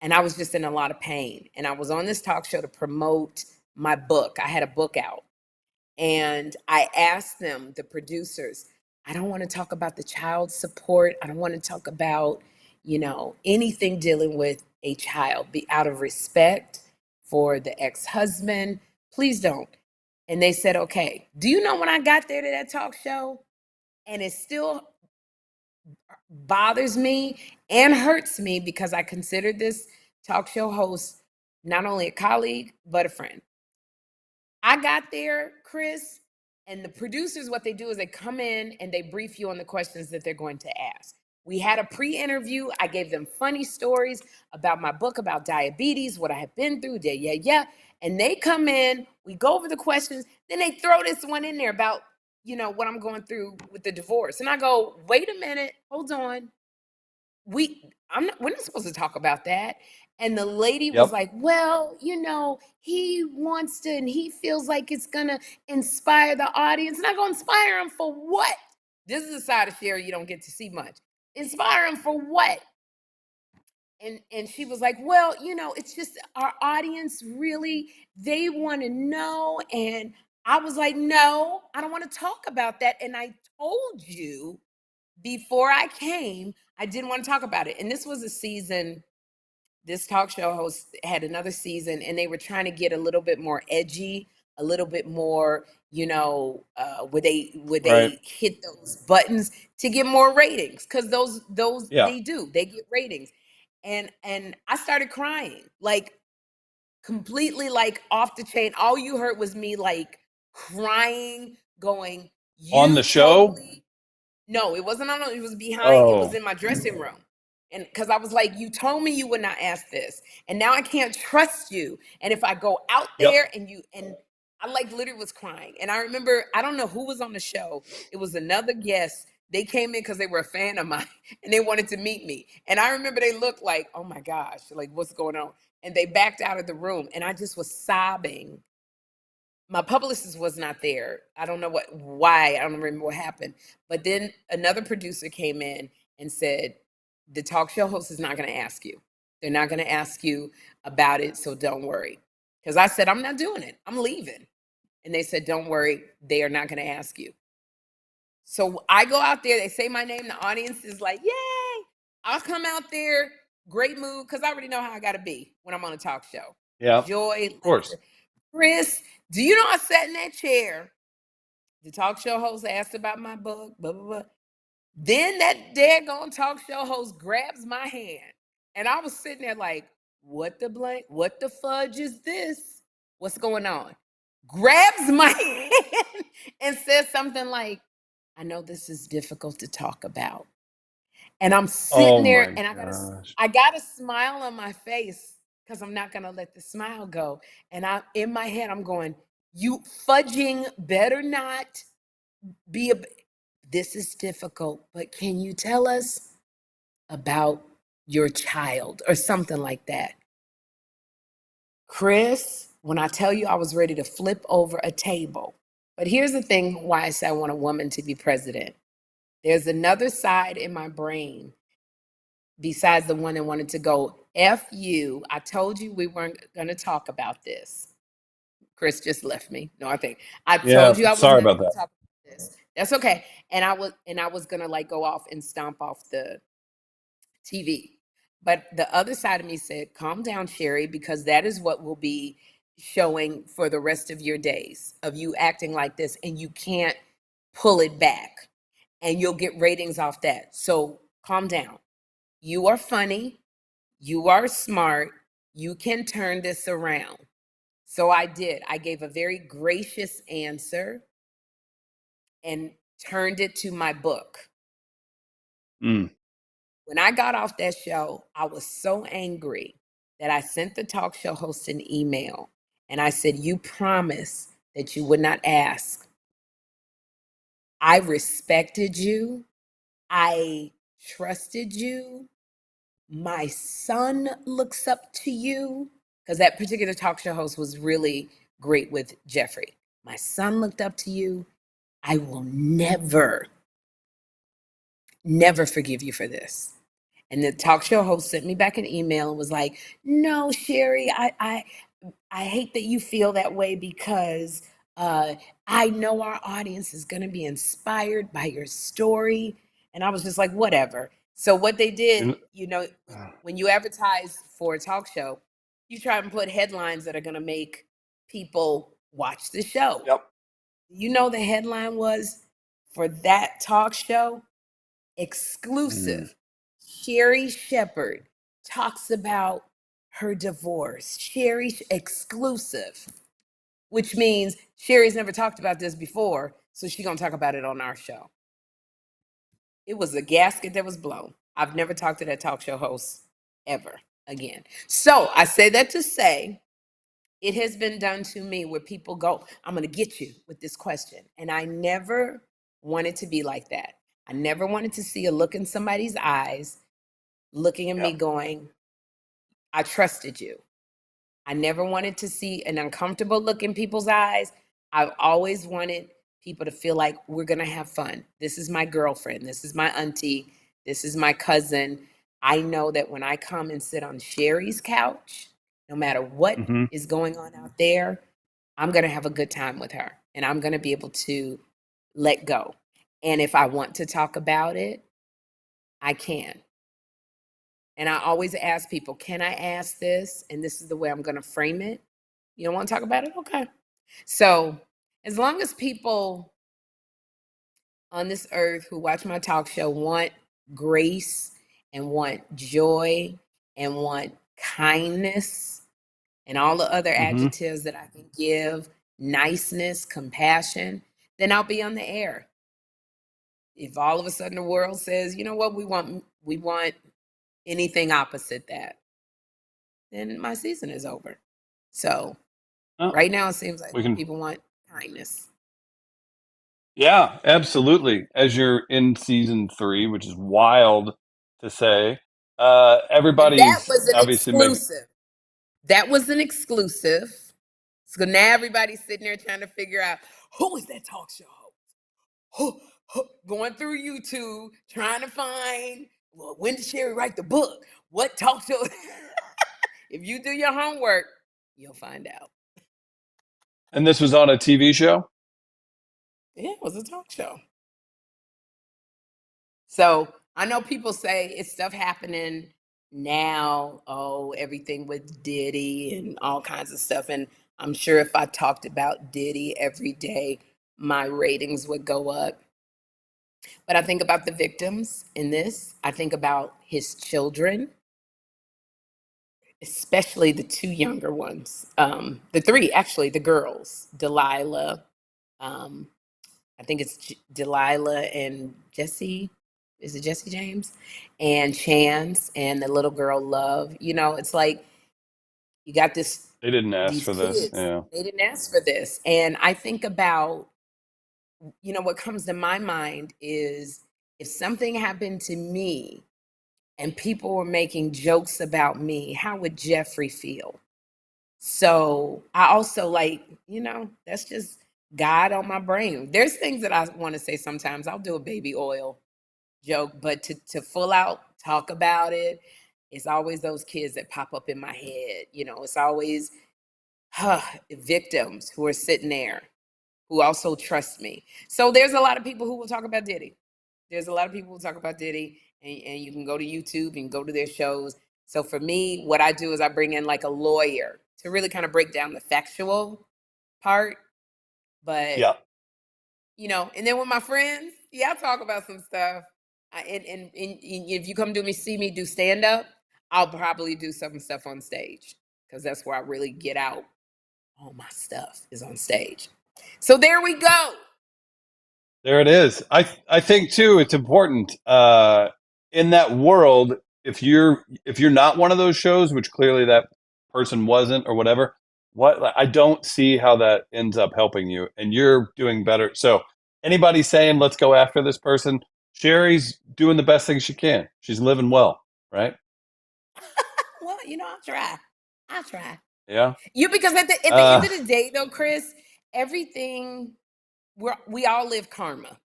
and I was just in a lot of pain. And I was on this talk show to promote my book. I had a book out. And I asked them, the producers, I don't want to talk about the child support. I don't want to talk about, you know, anything dealing with a child. Be out of respect for the ex-husband. Please don't. And they said, okay. Do you know when I got there to that talk show? And it still bothers me and hurts me because I consider this talk show host not only a colleague, but a friend. I got there, Chris, and the producers, what they do is they come in and they brief you on the questions that they're going to ask. We had a pre-interview. I gave them funny stories about my book, about diabetes, what I have been through, yeah. And they come in, we go over the questions, then they throw this one in there about, what I'm going through with the divorce. And I go, wait a minute, hold on. We're not supposed to talk about that. And the lady was like, well, he wants to, and he feels like it's gonna inspire the audience. And I go, inspire him for what? This is a side of Sherri you don't get to see much. Inspire him for what? And she was like, well, it's just our audience really, they want to know. And I was like, no, I don't want to talk about that. And I told you before I came, I didn't want to talk about it. And this was a season, this talk show host had another season, and they were trying to get a little bit more edgy, a little bit more, would they hit those buttons to get more ratings? Because those they get ratings. And I started crying, like completely like off the chain. All you heard was me like crying, going, on the show? No, it wasn't on. It was behind. It was in my dressing room. And because I was like, you told me you would not ask this. And now I can't trust you. And if I go out there and I like literally was crying. And I remember, I don't know who was on the show. It was another guest. They came in because they were a fan of mine and they wanted to meet me. And I remember they looked like, oh my gosh, like what's going on? And they backed out of the room and I just was sobbing. My publicist was not there. I don't know why. I don't remember what happened. But then another producer came in and said, the talk show host is not going to ask you. They're not going to ask you about it, so don't worry. Because I said, I'm not doing it. I'm leaving. And they said, don't worry. They are not going to ask you. So I go out there. They say my name. The audience is like, yay. I'll come out there, great mood, because I already know how I got to be when I'm on a talk show. Yeah, joy, of course. Laughter. Chris, do you know I sat in that chair? The talk show host asked about my book, blah, blah, blah. Then that daggone talk show host grabs my hand. And I was sitting there like, what the fudge is this? What's going on? Grabs my hand and says something like, I know this is difficult to talk about. And I'm sitting there and I got a smile on my face because I'm not going to let the smile go. And in my head, I'm going, you fudging better not be this is difficult, but can you tell us about your child or something like that? Chris, when I tell you I was ready to flip over a table, but here's the thing why I say I want a woman to be president. There's another side in my brain besides the one that wanted to go, F you, I told you we weren't going to talk about this. Chris just left me. No, I told you I was sorry never about going that. to talk about this. That's okay. And I was going to like go off and stomp off the TV. But the other side of me said, calm down, Sherri, because that is what will be showing for the rest of your days of you acting like this, and you can't pull it back and you'll get ratings off that. So calm down. You are funny. You are smart. You can turn this around. So I did. I gave a very gracious answer and turned it to my book. Mm. When I got off that show, I was so angry that I sent the talk show host an email and I said, you promised that you would not ask. I respected you. I trusted you. My son looks up to you, because that particular talk show host was really great with Jeffrey. My son looked up to you. I will never forgive you for this. And the talk show host sent me back an email and was like, no, Sherri, I hate that you feel that way because I know our audience is going to be inspired by your story. And I was just like, whatever. So what they did, when you advertise for a talk show, you try and put headlines that are going to make people watch the show. Yep. The headline was for that talk show, exclusive. Sherri Shepherd talks about her divorce. Exclusive, which means Sherri's never talked about this before, so she's gonna talk about it on our show. It was a gasket that was blown. I've never talked to that talk show host ever again. So I say that to say, it has been done to me where people go, I'm going to get you with this question. And I never wanted to be like that. I never wanted to see a look in somebody's eyes, looking at me going, I trusted you. I never wanted to see an uncomfortable look in people's eyes. I've always wanted people to feel like we're going to have fun. This is my girlfriend. This is my auntie. This is my cousin. I know that when I come and sit on Sherri's couch, no matter what is going on out there, I'm going to have a good time with her. And I'm going to be able to let go. And if I want to talk about it, I can. And I always ask people, can I ask this? And this is the way I'm going to frame it. You don't want to talk about it? Okay. So as long as people on this earth who watch my talk show want grace and want joy and want kindness and all the other adjectives that I can give, niceness, compassion, then I'll be on the air. If all of a sudden the world says, you know what, we want anything opposite that, then my season is over. So right now it seems like people want kindness. Yeah, absolutely. As you're in season 3, which is wild to say, everybody's and that was an obviously exclusive. That was an exclusive. So now everybody's sitting there trying to figure out who is that talk show host? Going through YouTube, trying to find, well, when did Sherri write the book? What talk show? If you do your homework, you'll find out. And this was on a TV show? Yeah, it was a talk show. So I know people say it's stuff happening now. Oh, everything with Diddy and all kinds of stuff. And I'm sure if I talked about Diddy every day, my ratings would go up. But I think about the victims in this. I think about his children, especially the 2 younger ones. The 3, actually, the girls, Delilah. I think it's Delilah and Jesse. Is it Jesse James? And Chance and the little girl Love. You know, it's like you got this. They didn't ask These for this. kids, Yeah. they didn't ask for this. And I think about, you know, what comes to my mind is if something happened to me and people were making jokes about me, how would Jeffrey feel? So I also like, you know, that's just God on my brain. There's things that I want to say sometimes. I'll do a baby oil joke, but to full out talk about it, it's always those kids that pop up in my head. You know, it's always victims who are sitting there who also trust me. So there's a lot of people who will talk about Diddy. There's a lot of people who talk about Diddy, and you can go to YouTube and go to their shows. So for me, what I do is I bring in like a lawyer to really kind of break down the factual part. But, you know, and then with my friends, I talk about some stuff. And if you come to me, see me do stand up, I'll probably do some stuff on stage because that's where I really get out. All my stuff is on stage. So there we go. There it is. I think too it's important in that world, if you're not one of those shows, which clearly that person wasn't or whatever, I don't see how that ends up helping you, and you're doing better. So anybody saying let's go after this person, Sherri's doing the best thing she can. She's living well, right? Well, you know, I'll try. Yeah. Because at the end of the day, though, Chris, everything we all live karma.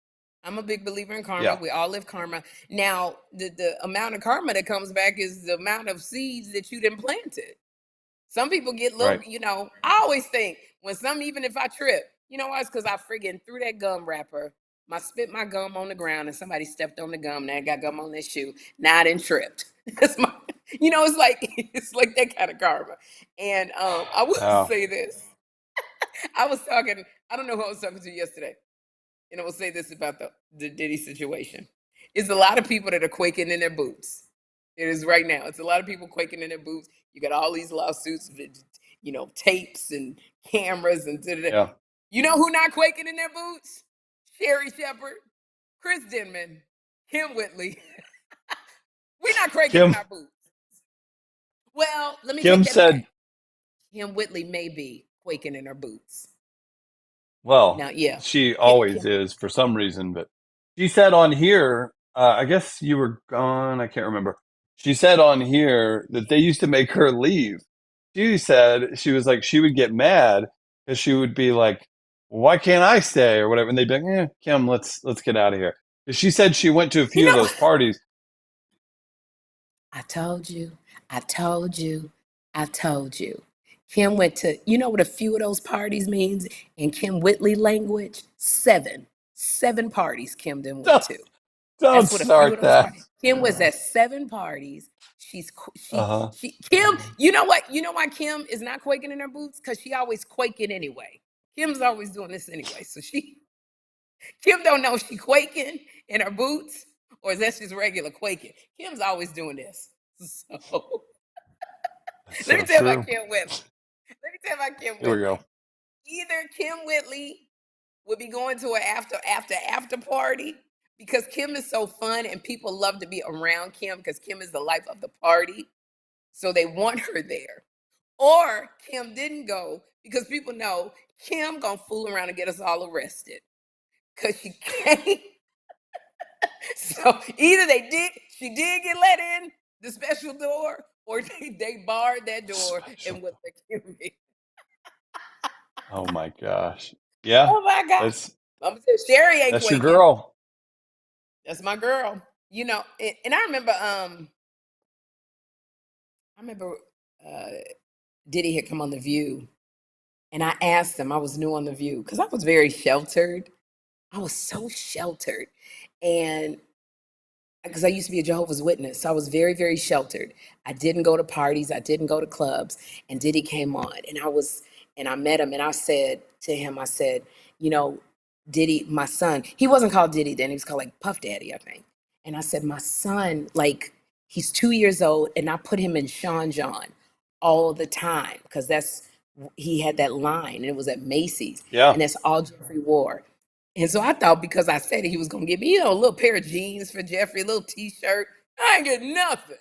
I'm a big believer in karma. Yeah. We all live karma. Now, the amount of karma that comes back is the amount of seeds that you done planted. Some people get little, right. You know, I always think even if I trip, you know why? It's because I friggin' threw that gum wrapper. Spit my gum on the ground and somebody stepped on the gum. Now I got gum on their shoe. Now I done tripped. It's like that kind of karma. And I will say this. I don't know who I was talking to yesterday. and I will say this about the Diddy situation. It's a lot of people that are quaking in their boots. It is right now. It's a lot of people quaking in their boots. You got all these lawsuits, tapes and cameras and Yeah. You know who not quaking in their boots? Sherri Shepherd, Chris Denman, Kym Whitley. We're not quaking in our boots. Well, let me take that back. Kym Whitley may be quaking in her boots. Well, now, yeah, she always is for some reason, but she said on here, I guess you were gone, I can't remember. She said on here that they used to make her leave. She said she was like, she would get mad because she would be like, why can't I stay or whatever? And they'd be like, Kym, let's get out of here. Because she said she went to a few of those parties. I told you. Kym went to, you know what a few of those parties means in Kym Whitley language? 7 parties Kym done went to. Don't start that. Parties. Kym was at 7 parties. Kym, you know why Kym is not quaking in her boots? Because she always quaking anyway. Kym's always doing this anyway. So Kym don't know she quaking in her boots, or is that just regular quaking? Kym's always doing this. So let me tell you about Kym Whitley. Here we go. Either Kym Whitley would be going to an after party because Kym is so fun and people love to be around Kym because Kym is the life of the party. So they want her there. Or Kym didn't go because people know Kym gonna fool around and get us all arrested because she can't. So either she did get let in the special door, or they barred that door and went to Kym. Oh my gosh. Yeah. Oh my gosh. I'm gonna say Sherri ain't that's quaking. your girl. That's my girl. And I remember Diddy had come on The View, and I asked him, I was new on The View, because I was very sheltered. I was so sheltered. And because I used to be a Jehovah's Witness, so I was very, very sheltered. I didn't go to parties. I didn't go to clubs. And Diddy came on, and I met him, and I said to him, Diddy, my son, he wasn't called Diddy then. He was called like Puff Daddy, I think. And I said, my son, like, he's 2 years old, and I put him in Sean John all the time because he had that line, and it was at Macy's. Yeah. And that's all Jeffrey wore. And so I thought because I said it, he was going to give me, a little pair of jeans for Jeffrey, a little T-shirt. I ain't get nothing.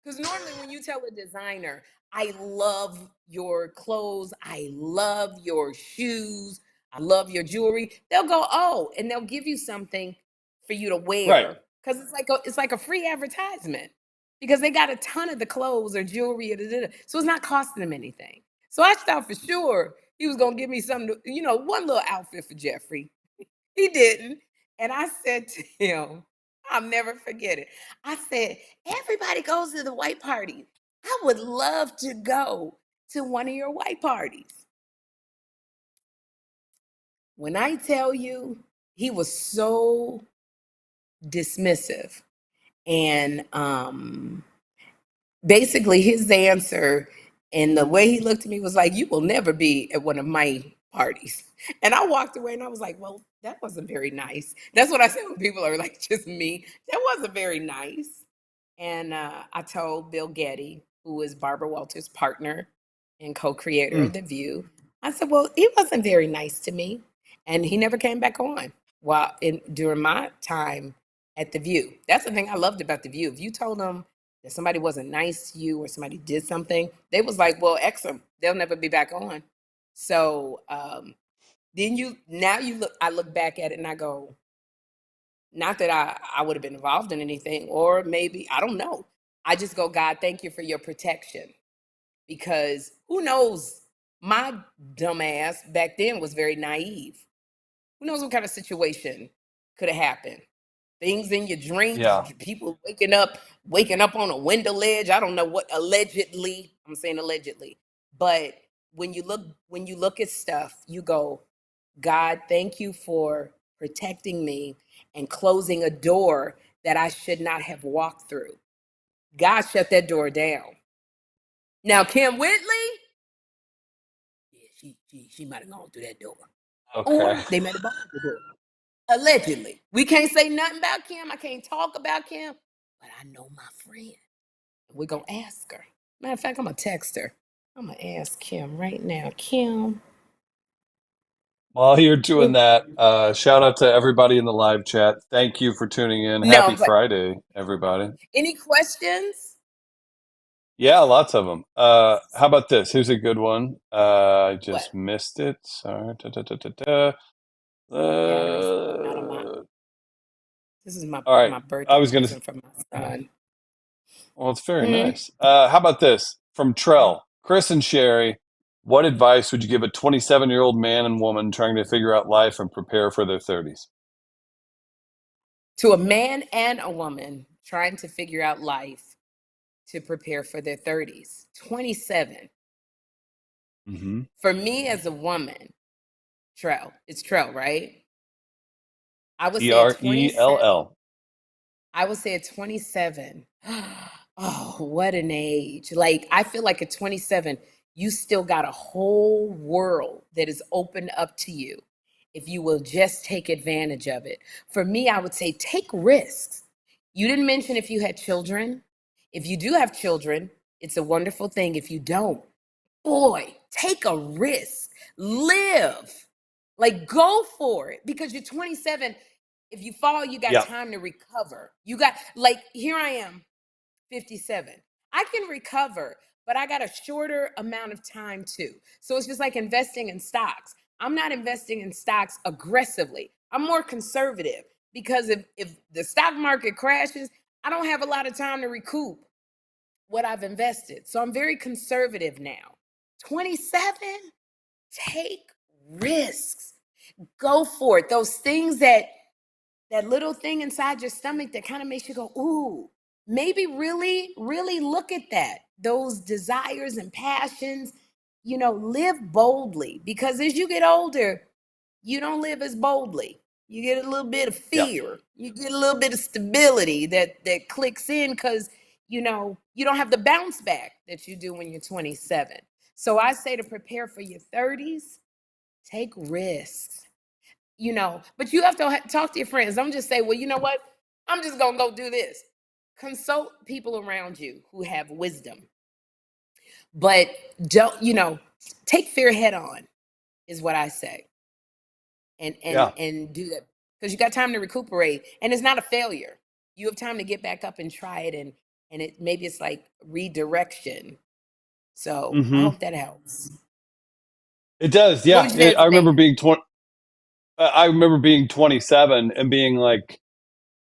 Because normally when you tell a designer, I love your clothes, I love your shoes, I love your jewelry, they'll go, oh, and they'll give you something for you to wear. Right. Because it's like a free advertisement. Because they got a ton of the clothes or jewelry, so it's not costing them anything. So I thought for sure he was going to give me something, one little outfit for Jeffrey. He didn't. And I said to him, I'll never forget it. I said, everybody goes to the white party. I would love to go to one of your white parties. When I tell you, he was so dismissive. And basically his answer and the way he looked at me was like, you will never be at one of my parties. And I walked away and I was like, well, that wasn't very nice. That's what I say when people are like, just me. That wasn't very nice. And I told Bill Getty, who is Barbara Walters' partner and co-creator of The View, I said, well, he wasn't very nice to me. And he never came back on during my time at The View. That's the thing I loved about The View. If you told them that somebody wasn't nice to you or somebody did something, they was like, well, X them. They'll never be back on. So I look back at it and I go, not that I would have been involved in anything, or maybe, I don't know. I just go, God, thank you for your protection. Because who knows, my dumb ass back then was very naive. Who knows what kind of situation could have happened? Things in your dreams, people waking up on a window ledge. I don't know what, allegedly, I'm saying allegedly. But when you look at stuff, you go, God, thank you for protecting me and closing a door that I should not have walked through. God shut that door down. Now, Kym Whitley, yeah, she might have gone through that door. Okay. Or they might have opened the door. Allegedly. We can't say nothing about Kym. I can't talk about Kym, but I know my friend. We're going to ask her. Matter of fact, I'm going to text her. I'm going to ask Kym right now. Kym. While you're doing that, shout out to everybody in the live chat. Thank you for tuning in. No, Happy Friday, everybody. Any questions? Yeah, lots of them. How about this? Here's a good one. I just What? missed it. Sorry. This is my All right. birthday I was going to, present from my son. well, it's very nice. How about this? From Trell, Chris and Sherri, what advice would you give a 27-year-old man and woman trying to figure out life and prepare for their 30s? To a man and a woman trying to figure out life to prepare for their 30s. 27. Mm-hmm. For me as a woman, Trell. It's Trell, right? I would say at 27. Trell. I would say at 27. Oh, what an age. Like, I feel like at 27, you still got a whole world that is opened up to you if you will just take advantage of it. For me, I would say take risks. You didn't mention if you had children. If you do have children, it's a wonderful thing. If you don't, boy, take a risk. Live. Like, go for it because you're 27. If you fall, you got time to recover. You got, like, here I am, 57. I can recover, but I got a shorter amount of time too. So it's just like investing in stocks. I'm not investing in stocks aggressively. I'm more conservative because if the stock market crashes, I don't have a lot of time to recoup what I've invested. So I'm very conservative now. 27, take risks. Go for it. Those things that little thing inside your stomach that kind of makes you go, ooh, maybe really, really look at that. Those desires and passions, live boldly because as you get older, you don't live as boldly. You get a little bit of fear. You get a little bit of stability that clicks in because, you don't have the bounce back that you do when you're 27. So I say to prepare for your 30s, take risks. But you have to talk to your friends. Don't just say, well, you know what? I'm just going to go do this. Consult people around you who have wisdom. But don't, take fear head on is what I say. And do that because you got time to recuperate and it's not a failure. You have time to get back up and try it and maybe it's like redirection. So I hope that helps. It does. Yeah. I remember being 20. I remember being 27 and being like,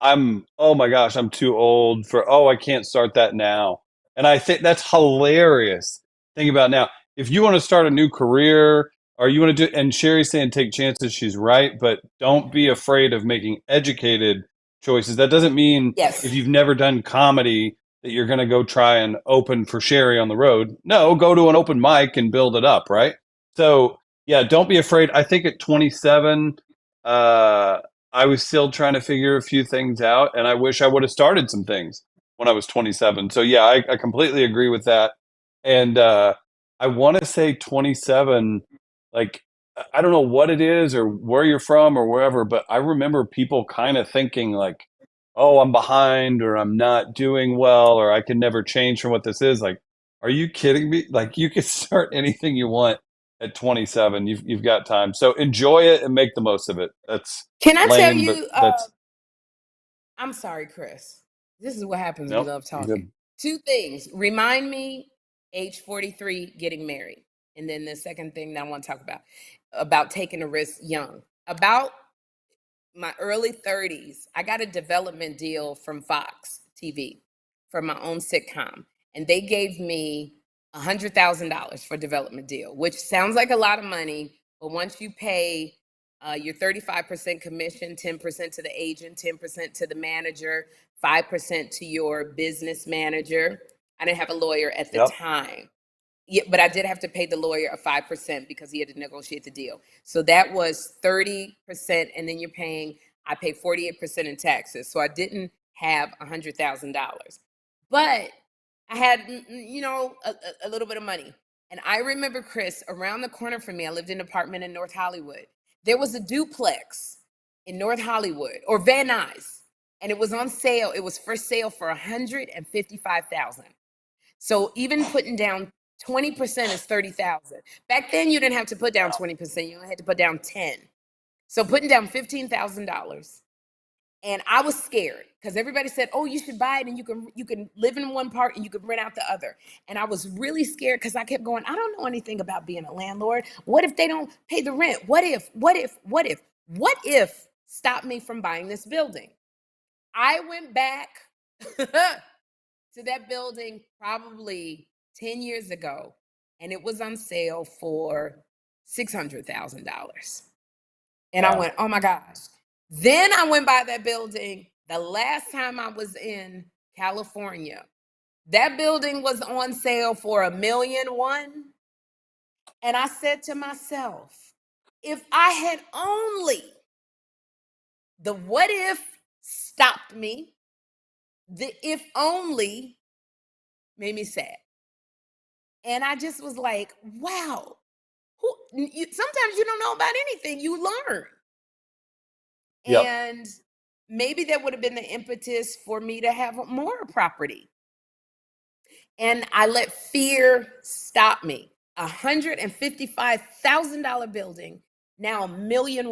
oh my gosh, I'm too old I can't start that now. And I think that's hilarious. Think about now. If you want to start a new career or you want to and Sherri's saying take chances, she's right, but don't be afraid of making educated choices. That doesn't mean if you've never done comedy that you're going to go try and open for Sherri on the road. No, go to an open mic and build it up, right? So, yeah, don't be afraid. I think at 27, I was still trying to figure a few things out, and I wish I would have started some things when I was 27. So yeah, I completely agree with that. And I want to say 27, like I don't know what it is or where you're from or wherever, but I remember people kind of thinking like, oh, I'm behind or I'm not doing well or I can never change from what this is. Like, are you kidding me? Like you can start anything you want at 27. You've got time. So enjoy it and make the most of it. That's Can I tell lame, you? but that's. I'm sorry, Chris. This is what happens. We Nope, love you're talking. good. 2 things. Remind me, age 43, getting married. And then the second thing that I want to talk about taking a risk young. About my early 30s, I got a development deal from Fox TV for my own sitcom. And they gave me $100,000 for development deal, which sounds like a lot of money. But once you pay your 35% commission, 10% to the agent, 10% to the manager, 5% to your business manager. I didn't have a lawyer at the time. Yeah, but I did have to pay the lawyer a 5% because he had to negotiate the deal. So that was 30%. And then I paid 48% in taxes. So I didn't have $100,000. But I had, a little bit of money. And I remember, Chris, around the corner from me, I lived in an apartment in North Hollywood. There was a duplex in North Hollywood, or Van Nuys, and it was on sale. It was for sale for $155,000. So even putting down 20% is $30,000. Back then, you didn't have to put down 20%. You only had to put down 10. So putting down $15,000. And I was scared because everybody said, oh, you should buy it and you can live in one part and you can rent out the other. And I was really scared because I kept going, I don't know anything about being a landlord. What if they don't pay the rent? What if stopped me from buying this building? I went back to that building probably 10 years ago, and it was on sale for $600,000. And I went, oh my gosh. Then I went by that building the last time I was in California. That building was on sale for $1.1 million. And I said to myself, if I had only, the what if stopped me, the if only made me sad. And I just was like, wow, sometimes you don't know about anything, you learn. Yep. And maybe that would have been the impetus for me to have more property. And I let fear stop me. $155,000 building, now $1.1 million.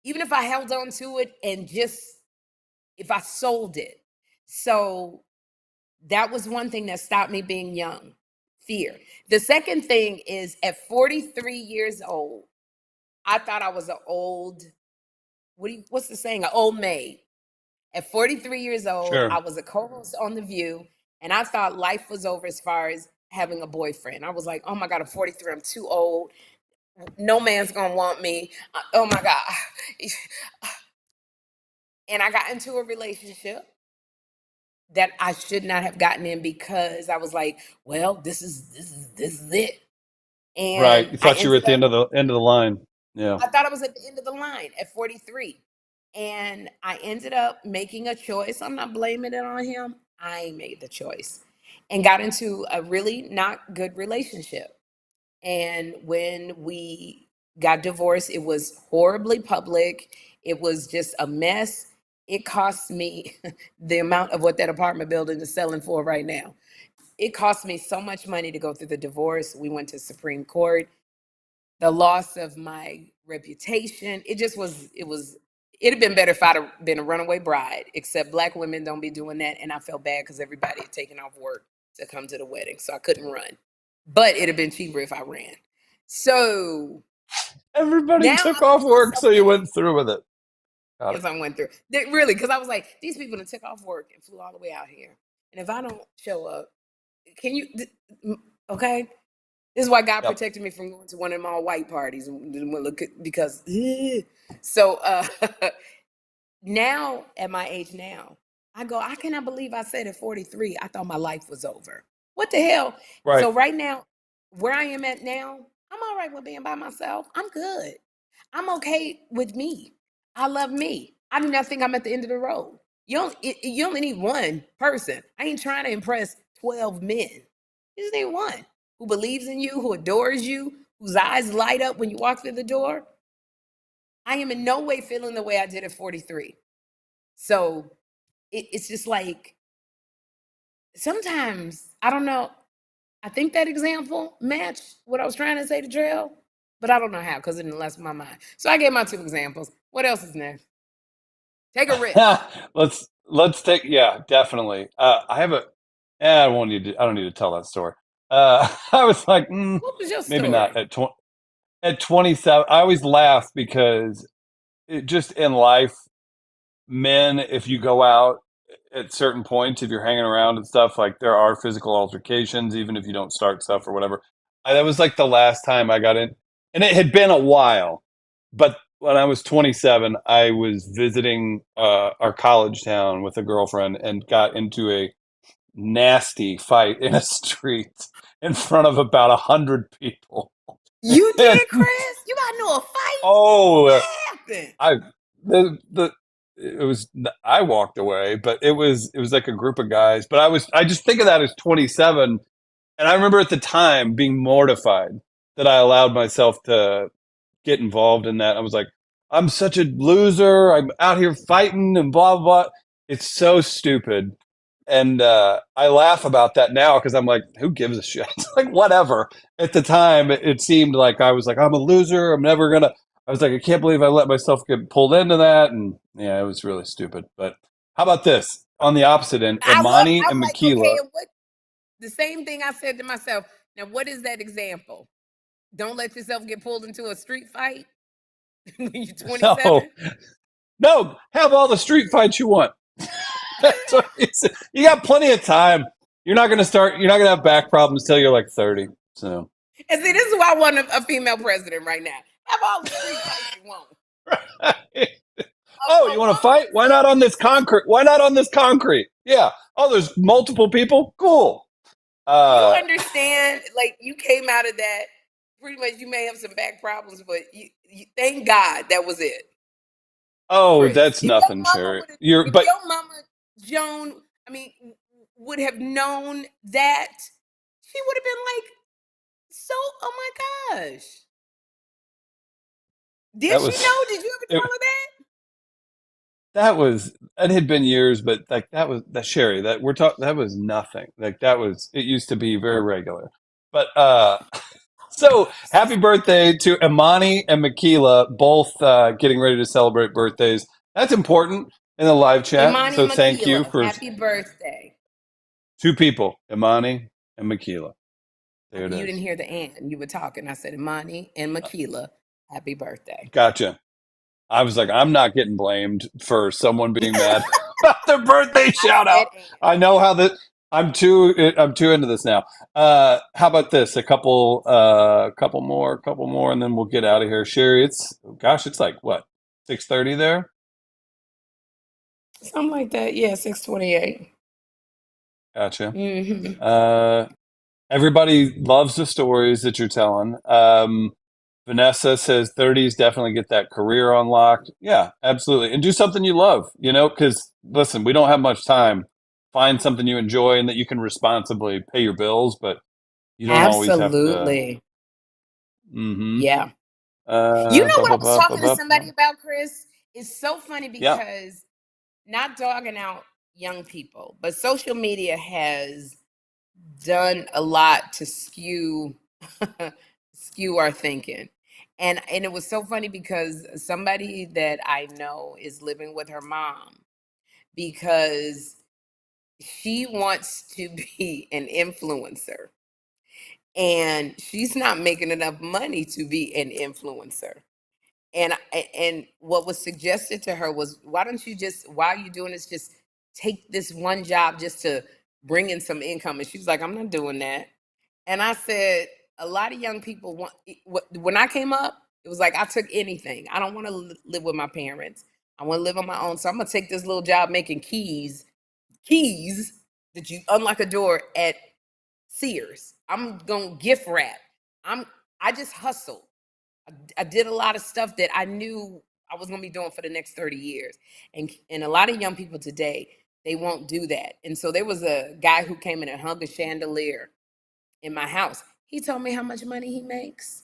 Even if I held on to it and just, if I sold it. So that was one thing that stopped me being young, fear. The second thing is at 43 years old, I thought I was an old, what's the saying? An old maid. At 43 years old, sure. I was a co-host on The View, and I thought life was over as far as having a boyfriend. I was like, oh my God, I'm 43, I'm too old. No man's gonna want me. Oh my God. And I got into a relationship that I should not have gotten in because I was like, well, this is it. And right. You thought you were at the end of the line. Yeah. I thought I was at the end of the line at 43. And I ended up making a choice. I'm not blaming it on him. I made the choice and got into a really not good relationship. And when we got divorced, it was horribly public. It was just a mess. It cost me the amount of what that apartment building is selling for right now. It cost me so much money to go through the divorce. We went to Supreme Court. The loss of my reputation. It'd have been better if I'd have been a runaway bride, except Black women don't be doing that. And I felt bad because everybody had taken off work to come to the wedding. So I couldn't run. But it'd have been cheaper if I ran. So everybody took off work, so you went through with it. Yes, I went through. Really, because I was like, these people that took off work and flew all the way out here. And if I don't show up, can you, okay? This is why God protected me from going to one of them all white parties because, so now at my age now, I go, I cannot believe I said at 43, I thought my life was over. What the hell? Right. So right now, where I am at now, I'm all right with being by myself. I'm good. I'm okay with me. I love me. I do not think I'm at the end of the road. You only need one person. I ain't trying to impress 12 men. You just need one who believes in you, who adores you, whose eyes light up when you walk through the door. I am in no way feeling the way I did at 43. So it's just like, sometimes, I don't know, I think that example matched what I was trying to say to Drell, but I don't know how because it didn't left my mind. So I gave my 2 examples. What else is next? Take a risk. Let's take, yeah, definitely. I have I don't need to tell that story. I was like, what was your story? Maybe not at 27. I always laugh because just in life, men, if you go out at certain points, if you're hanging around and stuff, like there are physical altercations, even if you don't start stuff or whatever. That was like the last time I got in, and it had been a while, but when I was 27, I was visiting our college town with a girlfriend and got into a nasty fight in a street in front of about 100 people. You did, Chris? You got into a fight? Oh, what happened? I walked away, but it was like a group of guys. But I just think of that as 27, and I remember at the time being mortified that I allowed myself to get involved in that. I was like, I'm such a loser. I'm out here fighting and blah, blah, blah. It's so stupid. And I laugh about that now because I'm like, who gives a shit? Like, whatever. At the time, it seemed like I was like, I'm a loser. I'm never going to. I was like, I can't believe I let myself get pulled into that. And yeah, it was really stupid. But how about this? On the opposite end, Imani I'm and like, okay, Makila. and what? The same thing I said to myself. Now, what is that example? Don't let yourself get pulled into a street fight when you're No, 27. no, have all the street fights you want. That's what he said. You got plenty of time. You're not going to have back problems till you're like 30. So. And see, this is why I want a female president right now. Have all the street fights you want. Oh, you want to fight? Why not on this concrete? Why not on this concrete? Yeah. Oh, there's multiple people? Cool. You understand? Like, you came out of that. Pretty much, you may have some back problems, but you thank God that was it. Oh, Chris, that's nothing, Sherri. If your mama, Joan, would have known that, she would have been like, so, oh my gosh. Did she know? Did you ever tell her that? It had been years, but like that Sherri, that was nothing. Like it used to be very regular. But so happy birthday to Imani and Makila, both getting ready to celebrate birthdays. That's important in the live chat. Imani So and thank you Makila, for happy birthday. 2 people, Imani and Makila. There it is. You didn't hear the and. You were talking. I said Imani and Makila, happy birthday. Gotcha. I was like, I'm not getting blamed for someone being mad about their birthday shout out. I know how that. I'm too into this now. How about this? A couple more, and then we'll get out of here. Sherri, it's like what, 6:30 there? Something like that. Yeah, 6:28. Gotcha. Mm-hmm. Everybody loves the stories that you're telling. Vanessa says 30s definitely get that career unlocked. Yeah, absolutely. And do something you love, because listen, we don't have much time. Find something you enjoy and that you can responsibly pay your bills, but you don't always have to. Absolutely. Mm-hmm. Yeah. You know what I was talking to somebody about, Chris? It's so funny because not dogging out young people, but social media has done a lot to skew our thinking. And it was so funny because somebody that I know is living with her mom because she wants to be an influencer and she's not making enough money to be an influencer. And what was suggested to her was, why don't you just, while you're doing this, just take this one job just to bring in some income? And she was like, I'm not doing that. And I said, a lot of young people want, when I came up, it was like, I took anything. I don't want to live with my parents. I want to live on my own. So I'm going to take this little job making keys that you unlock a door at Sears. I'm going to gift wrap. I just hustled. I did a lot of stuff that I knew I was going to be doing for the next 30 years. And a lot of young people today, they won't do that. And so there was a guy who came in and hung a chandelier in my house. He told me how much money he makes.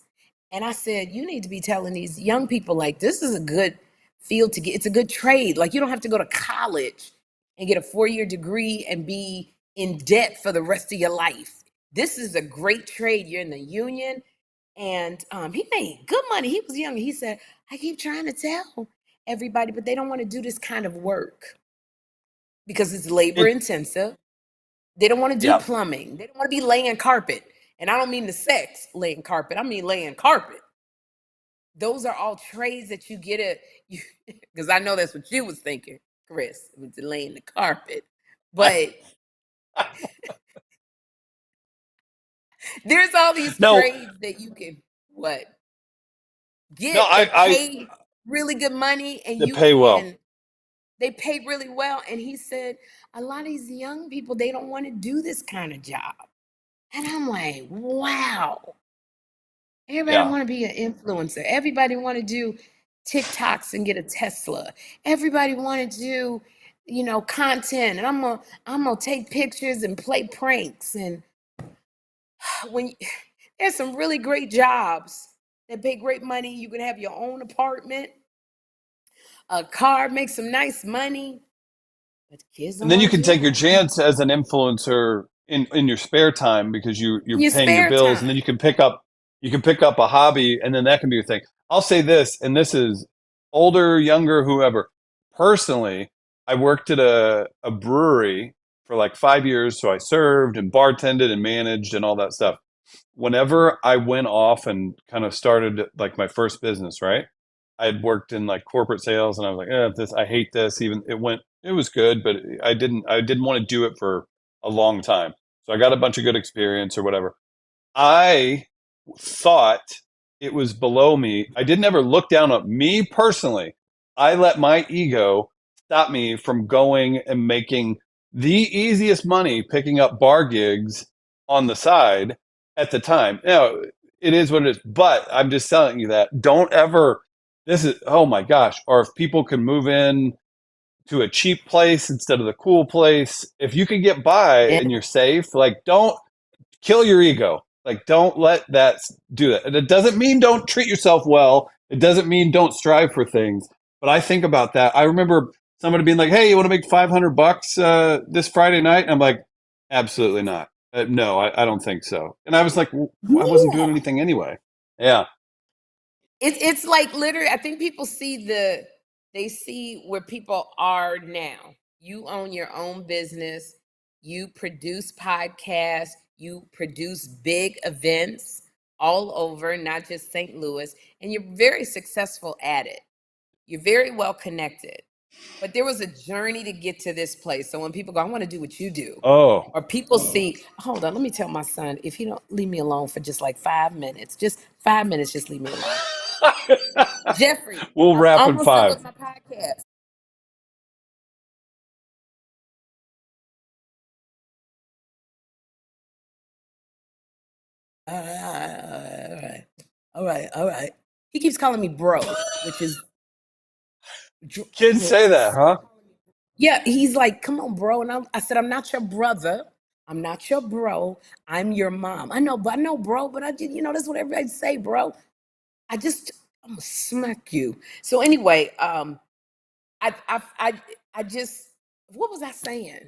And I said, you need to be telling these young people, like, this is a good field to get. It's a good trade. Like, you don't have to go to college and get a 4-year degree and be in debt for the rest of your life. This is a great trade. You're in the union. And he made good money. He was young. He said, I keep trying to tell everybody, but they don't want to do this kind of work because it's labor intensive. They don't want to do plumbing. They don't want to be laying carpet. And I don't mean the sex laying carpet. I mean laying carpet. Those are all trades that you get at, because I know that's what you was thinking, Chris, with laying the carpet. But there's all these trades that you can get that pay really good money, and you pay can. Well. They pay really well. And he said, a lot of these young people, they don't want to do this kind of job. And I'm like, wow. Everybody want to be an influencer. Everybody want to do TikToks and get a Tesla. Everybody want to do, content. And I'm gonna take pictures and play pranks. And there's some really great jobs that pay great money. You can have your own apartment. a car, make some nice money. But the kids don't And then you want to can do take your that. chance as an influencer in your spare time because you're Your paying your spare bills, and then time. you can pick up a hobby, and then that can be your thing. I'll say this, and this is older, younger, whoever. Personally, I worked at a brewery for like 5 years, so I served and bartended and managed and all that stuff. Whenever I went off and kind of started like my first business, right? I had worked in like corporate sales, and I was like, I hate this. Even it was good, but I didn't want to do it for a long time. So I got a bunch of good experience or whatever. I thought it was below me. I didn't ever look down on me personally. I let my ego stop me from going and making the easiest money picking up bar gigs on the side at the time. Now, it is what it is, but I'm just telling you that don't ever, this is, oh my gosh, or if people can move in to a cheap place instead of the cool place, if you can get by Yeah. and you're safe, like don't kill your ego. Like, don't let that do that. And it doesn't mean don't treat yourself well. It doesn't mean don't strive for things. But I think about that. I remember somebody being like, "Hey, you want to make $500 this Friday night?" And I'm like, "Absolutely not. No, I don't think so." And I was like, I wasn't doing Yeah. anything anyway. Yeah. It's like literally, I think people they see where people are now. You own your own business, you produce podcasts, you produce big events all over, not just St. Louis, and you're very successful at it. You're very well connected. But there was a journey to get to this place. So when people go, I want to do what you do, Oh. or people see, hold on, let me tell my son, if you don't leave me alone for just like 5 minutes, just 5 minutes, just leave me alone. Jeffrey, We'll I'm wrap in almost done 5. with my podcast. All right, all right, all right. He keeps calling me bro, which is Kids say that, huh? yeah. He's like, come on, bro, and I said, I'm not your brother. I'm not your bro. I'm your mom. I know, bro, but I did. That's what everybody say, bro. I'm gonna smack you. So anyway, I, I, I, I just, what was I saying?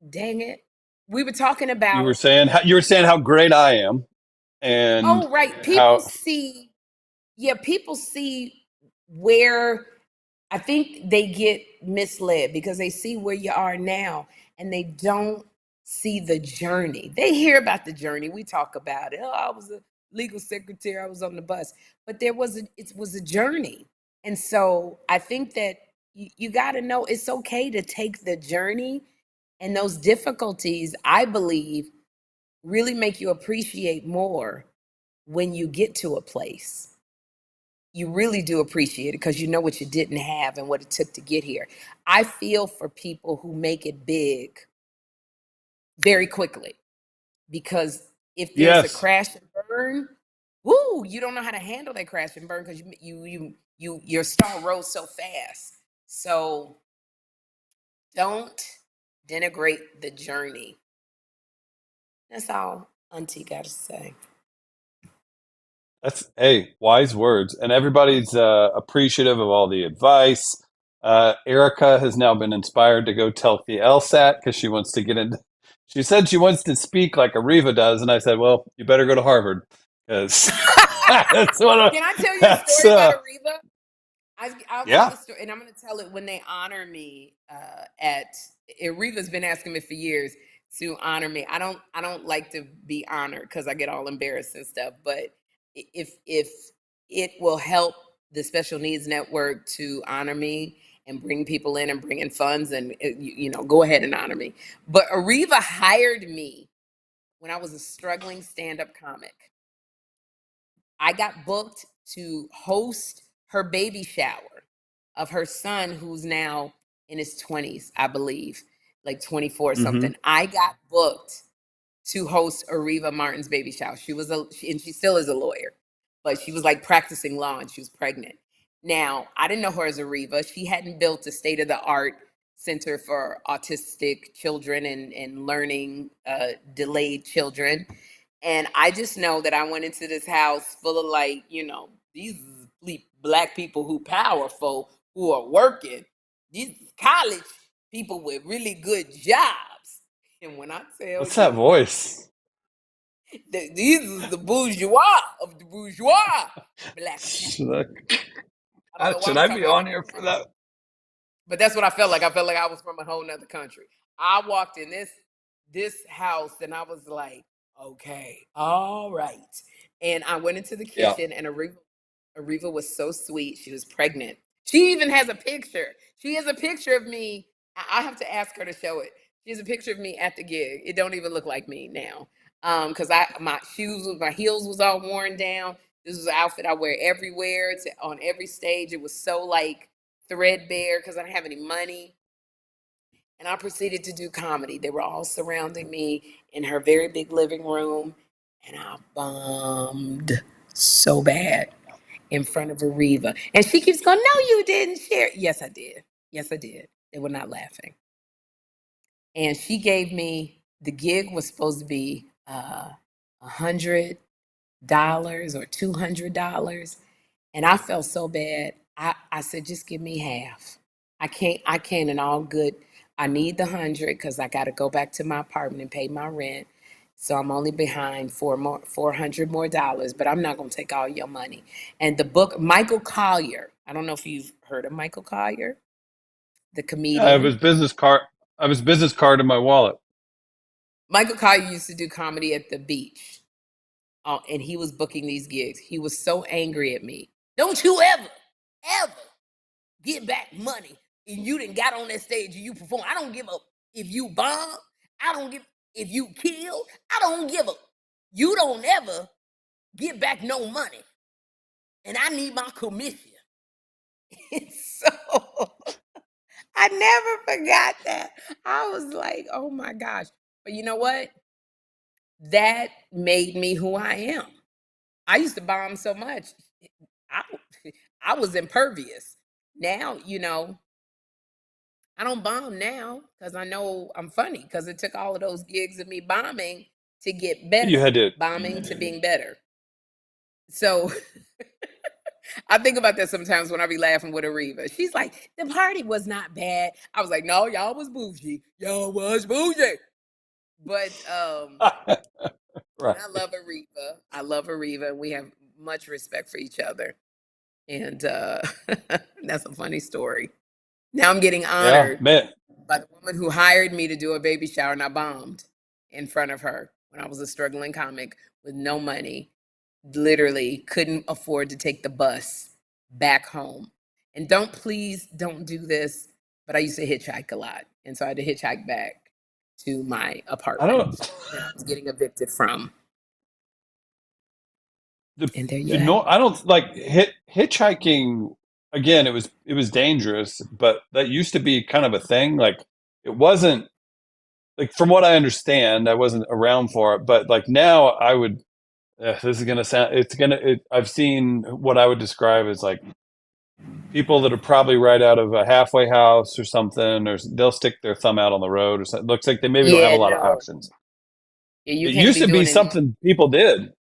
Dang it. We were talking You were about, saying how great I am and oh, right. how People see where I think they get misled because they see where you are now and they don't see the journey. They hear about the journey. We talk about it. Oh, I was a legal secretary. I was on the bus, but it was a journey. And so I think that you got to know it's okay to take the journey, and those difficulties, I believe, really make you appreciate more when you get to a place. You really do appreciate it because you know what you didn't have and what it took to get here. I feel for people who make it big very quickly, because if there's a yes. crash and burn, woo, you don't know how to handle that crash and burn because your star rose so fast. So don't denigrate the journey. That's all Auntie got to say. That's wise words, and everybody's appreciative of all the advice. Erica has now been inspired to go tell the LSAT because she wants to get into. She said she wants to speak like Areva does, and I said, "Well, you better go to Harvard because that's what." Can I tell you a That's story about Areva? I'll tell yeah. the story, and I'm going to tell it when they honor me at. Areva's been asking me for years to honor me. I don't like to be honored because I get all embarrassed and stuff. But if it will help the Special Needs Network to honor me and bring people in and bring in funds, and go ahead and honor me. But Areva hired me when I was a struggling stand-up comic. I got booked to host her baby shower of her son, who's now in his 20s, I believe, like 24 or Mm-hmm. something. I got booked to host Areva Martin's baby shower. And she still is a lawyer, but she was like practicing law and she was pregnant. Now, I didn't know her as Areva. She hadn't built a state of the art center for autistic children and learning delayed children. And I just know that I went into this house full of these Black people who powerful. who are working. These college people with really good jobs. And when I tell What's you, that voice? these is the bourgeois of the bourgeois black people. I don't know why Should I'm I talking be like on here for that? but that's what I felt like. I felt like I was from a whole nother country. I walked in this house and I was like, okay, all right. And I went into the Yeah. kitchen and Areva was so sweet. She was pregnant. She even has a picture. She has a picture of me. I have to ask her to show it. She has a picture of me at the gig. It don't even look like me now. Because my heels was all worn down. This was an outfit I wear everywhere, on every stage. It was so like threadbare because I didn't have any money. And I proceeded to do comedy. They were all surrounding me in her very big living room. And I bombed so bad in front of Areva. And she keeps going, no, you didn't share. Yes, I did. Yes, I did. They were not laughing. And she gave me, the gig was supposed to be $100 or $200. And I felt so bad. I said, just give me half. I can't in all good. I need the 100 because I got to go back to my apartment and pay my rent. So I'm only behind $400 more, but I'm not going to take all your money. And the book, Michael Collier, I don't know if you've heard of Michael Collier, the I have comedian. his business card. I have his business card in my wallet. Michael Collier used to do comedy at the beach. And he was booking these gigs. He was so angry at me. Don't you ever get back money and you done got on that stage and you perform. I don't give a if you bomb. I don't give if you kill. I don't give a. You don't ever get back no money, and I need my commission. So I never forgot that. I was like, oh my gosh. But you know what? That made me who I am. I used to bomb so much. I, I was impervious. Now, I don't bomb now because I know I'm funny because it took all of those gigs of me bombing to get You better, had to. bombing to being better. So I think about that sometimes when I be laughing with Areva. She's like, the party was not bad. I was like, no, y'all was bougie. Y'all was bougie. But Right. I love Areva. I love Areva. We have much respect for each other. And that's a funny story. Now I'm getting Yeah, honored man. by the woman who hired me to do a baby shower, and I bombed in front of her when I was a struggling comic with no money, literally couldn't afford to take the bus back home. And please don't do this, but I used to hitchhike a lot. And so I had to hitchhike back to my I apartment don't. that I was getting evicted from. And there you The have no. it. I don't like hitchhiking. Again, it was dangerous, but that used to be kind of a thing. Like it wasn't like from what I understand, I wasn't around for it, but like now I would. This is gonna sound. I've seen what I would describe as like people that are probably right out of a halfway house or something, or they'll stick their thumb out on the road or something. It looks like they maybe don't have a Yeah, lot of no. options. Yeah, you It can't used be to be doing it. something people did.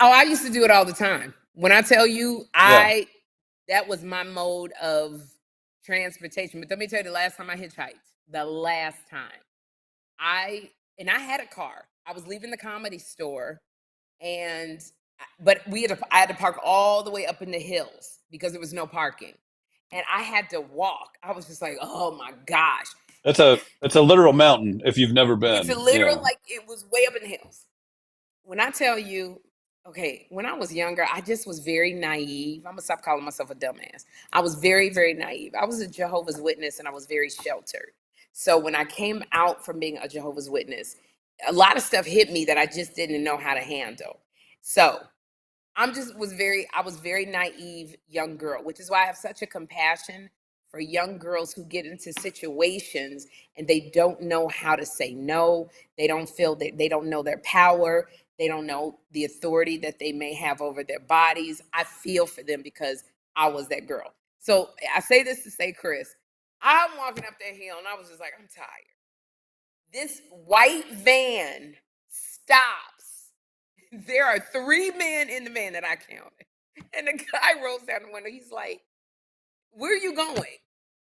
I used to do it all the time. When I tell you, Yeah. that was my mode of transportation. But let me tell you, the last time I hitchhiked, the last time I had a car. I was leaving the comedy store, and but I had to park all the way up in the hills because there was no parking, and I had to walk. I was just like, oh my gosh, That's a literal mountain if you've never it's a been. literal Yeah. like it was way up in the hills. When I tell you, okay, when I was younger, I just was very naive. I'm gonna stop calling myself a dumbass. I was very, very naive. I was a Jehovah's Witness and I was very sheltered. So when I came out from being a Jehovah's Witness, a lot of stuff hit me that I just didn't know how to handle. So I was very naive young girl, which is why I have such a compassion for young girls who get into situations and they don't know how to say no. They don't feel that they don't know their power. They don't know the authority that they may have over their bodies. I feel for them because I was that girl. So I say this to say, Chris, I'm walking up that hill and I was just like, I'm tired. This white van stops. There are 3 men in the van that I counted. And the guy rolls down the window. He's like, Where are you going?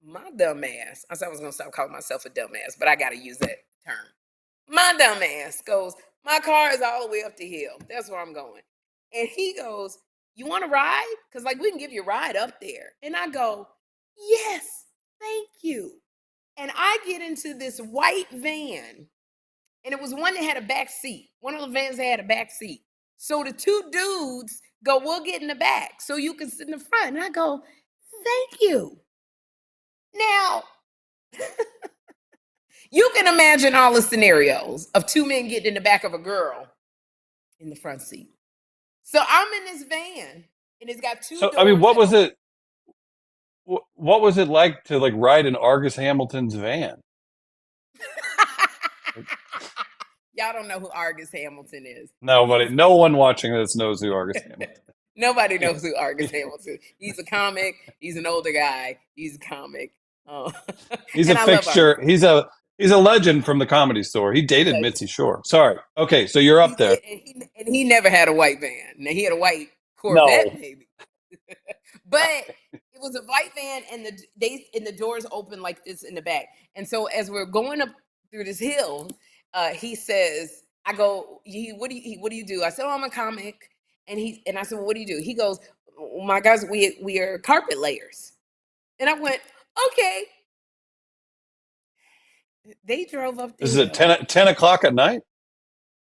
My dumb ass. I said I was gonna stop calling myself a dumb ass, but I gotta use that term. My dumb ass goes, my car is all the way up the hill. That's where I'm going. And he goes, you want to ride? Because like we can give you a ride up there. And I go, yes, thank you. And I get into this white van, and it was one that had a back seat. One of the vans that had a back seat. So the two dudes go, we'll get in the back so you can sit in the front. And I go, thank you. Now, you can imagine all the scenarios of two men getting in the back of a girl in the front seat. So I'm in this van, and it's got two doors. I mean, what was it? What was it like to like ride in Argus Hamilton's van? Y'all don't know who Argus Hamilton is. Nobody, no one watching this knows who Argus Hamilton is. Nobody knows who Argus Hamilton is. He's a comic. He's an older guy. He's a comic. He's a fixture. He's a legend from the Comedy Store. He dated Mitzi Shore. Sorry. Okay, so you're up there. And he never had a white van. Now, he had a white Corvette, maybe. But it was a white van, and the doors open like this in the back. And so as we're going up through this hill, he says, I go, what do you do? I said, oh, I'm a comic. And I said, well, what do you do? He goes, oh my gosh, we are carpet layers. And I went, okay. They drove up there. This is at 10 o'clock at night?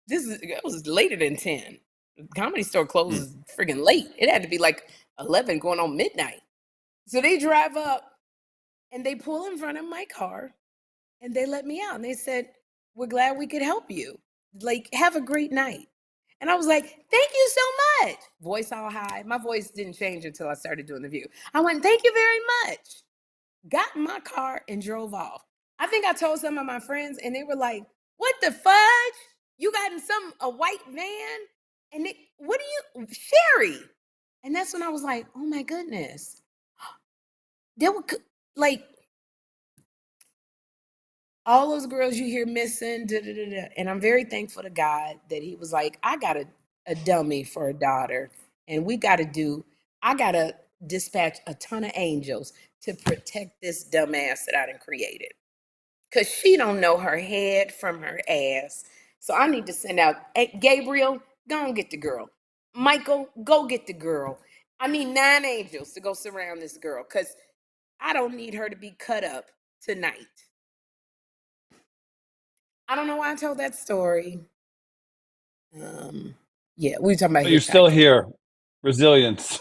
It was later than 10. The Comedy Store closes friggin' late. It had to be like 11 going on midnight. So they drive up, and they pull in front of my car, and they let me out. And they said, we're glad we could help you. Like, have a great night. And I was like, thank you so much. Voice all high. My voice didn't change until I started doing the View. I went, thank you very much. Got in my car and drove off. I think I told some of my friends, and they were like, what the fudge? You got in a white van? And what are you, Sherri? And that's when I was like, oh my goodness. There were like all those girls you hear missing, and I'm very thankful to God that he was like, I got a dummy for a daughter, and I got to dispatch a ton of angels to protect this dumbass that I done created. Because she don't know her head from her ass. So I need to send out, hey, Gabriel, go and get the girl. Michael, go get the girl. I need 9 angels to go surround this girl, because I don't need her to be cut up tonight. I don't know why I told that story. Yeah, we were talking about. But you're still here. Resilience.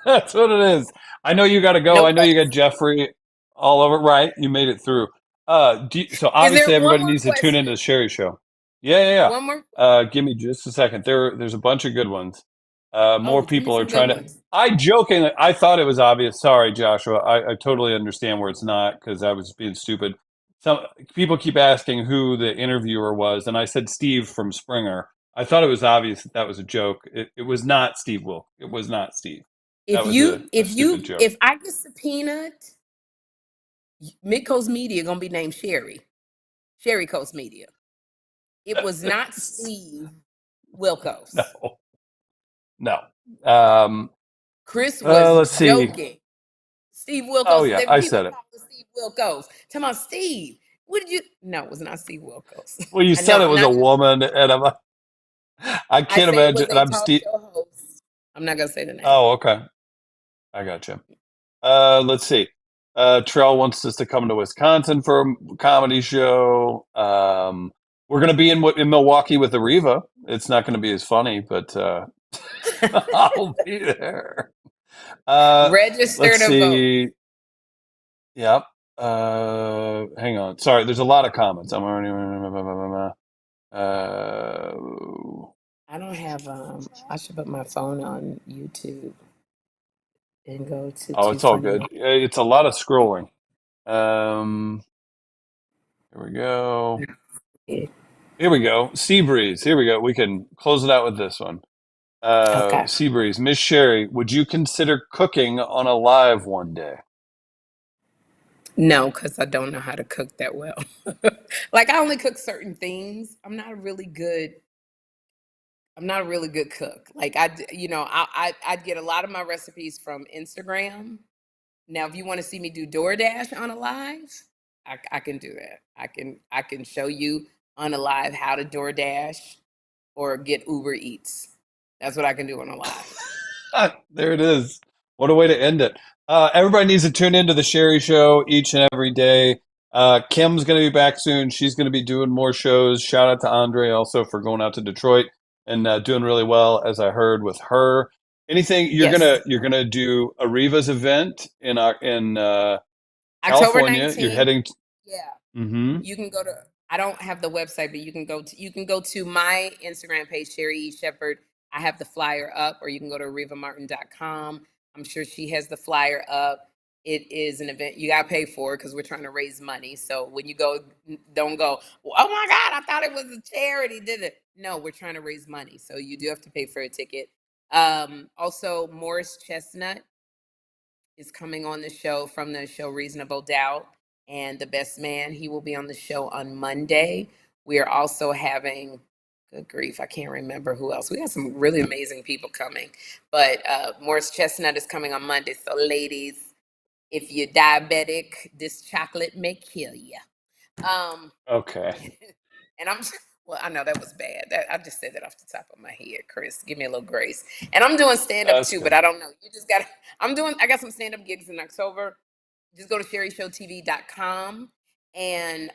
That's what it is. I know you got to go. I know you got Jeffrey all over. Right, you made it through. So obviously everybody needs to tune into the Sherri Show. Yeah. One more. Give me just a second. There's a bunch of good ones. More people are trying to. Ones. I thought it was obvious. Sorry, Joshua. I totally understand where it's not, because I was being stupid. Some people keep asking who the interviewer was, and I said Steve from Springer. I thought it was obvious that was a joke. It was not Steve Wilk. It was not Steve. If I get subpoenaed, Mid-Coast Media gonna be named Sherri Coast Media. It was not Steve Wilkos. No. Chris was joking. See. Steve Wilkos. Oh yeah, I said it. Steve Wilkos. Tell me, Steve. What did you? No, it was not Steve Wilkos. Well, you said it was a woman, and I can't imagine. And I'm Steve. I'm not gonna say the name. Oh, okay. I got you. Let's see. Trell wants us to come to Wisconsin for a comedy show. We're going to be in Milwaukee with Areva. It's not going to be as funny, but I'll be there. Register to vote. Yep. Hang on. Sorry, there's a lot of comments. I don't have. I should put my phone on YouTube and go to. Oh, it's all good. It's a lot of scrolling. Here we go. Here we go. Seabreeze. Here we go. We can close it out with this one. Okay. Seabreeze. Miss Sherri, would you consider cooking on a live one day? No, because I don't know how to cook that well. Like, I only cook certain things. I'm not a really good cook. Like, I'd get a lot of my recipes from Instagram. Now, if you want to see me do DoorDash on a live, I can do that. I can show you on a live how to DoorDash or get Uber Eats. That's what I can do on a live. There it is. What a way to end it. Everybody needs to tune into the Sherri Show each and every day. Kym's going to be back soon. She's going to be doing more shows. Shout out to Andre also for going out to Detroit and doing really well, as I heard with her. Anything you're gonna do Areva's event in October California. 19th. You're heading. Yeah. Mm-hmm. You can go to. I don't have the website, but you can go to my Instagram page, Sherri Shepherd. I have the flyer up, or you can go to arevamartin.com. I'm sure she has the flyer up. It is an event you gotta pay for because we're trying to raise money. So when you go, don't go, oh my God, I thought it was a charity. Did it? No, we're trying to raise money. So you do have to pay for a ticket. Also, Morris Chestnut is coming on the show from the show Reasonable Doubt, and The Best Man. He will be on the show on Monday. We are also having, good grief, I can't remember who else. We have some really amazing people coming, but Morris Chestnut is coming on Monday. So ladies, if you're diabetic, this chocolate may kill you. Okay. And well, I know that was bad. I just said that off the top of my head, Chris. Give me a little grace. And I'm doing stand-up too, good. but I don't know. You just got to, I got some stand-up gigs in October. Just go to sherrishowtv.com and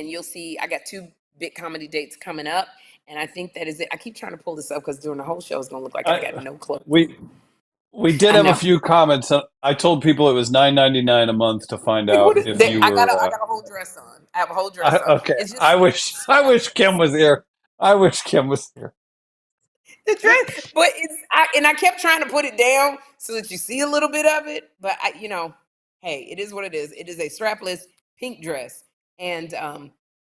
you'll see I got 2 big comedy dates coming up. And I think that is it. I keep trying to pull this up because during the whole show it's gonna look like I got no clothes. We did have a few comments. I told people it was $9.99 a month to find out if you were. I got a whole dress on. I have a whole dress on. Okay. It's just, I wish Kym was here. I wish Kym was here. the dress, but I kept trying to put it down so that you see a little bit of it. But hey, it is what it is. It is a strapless pink dress, and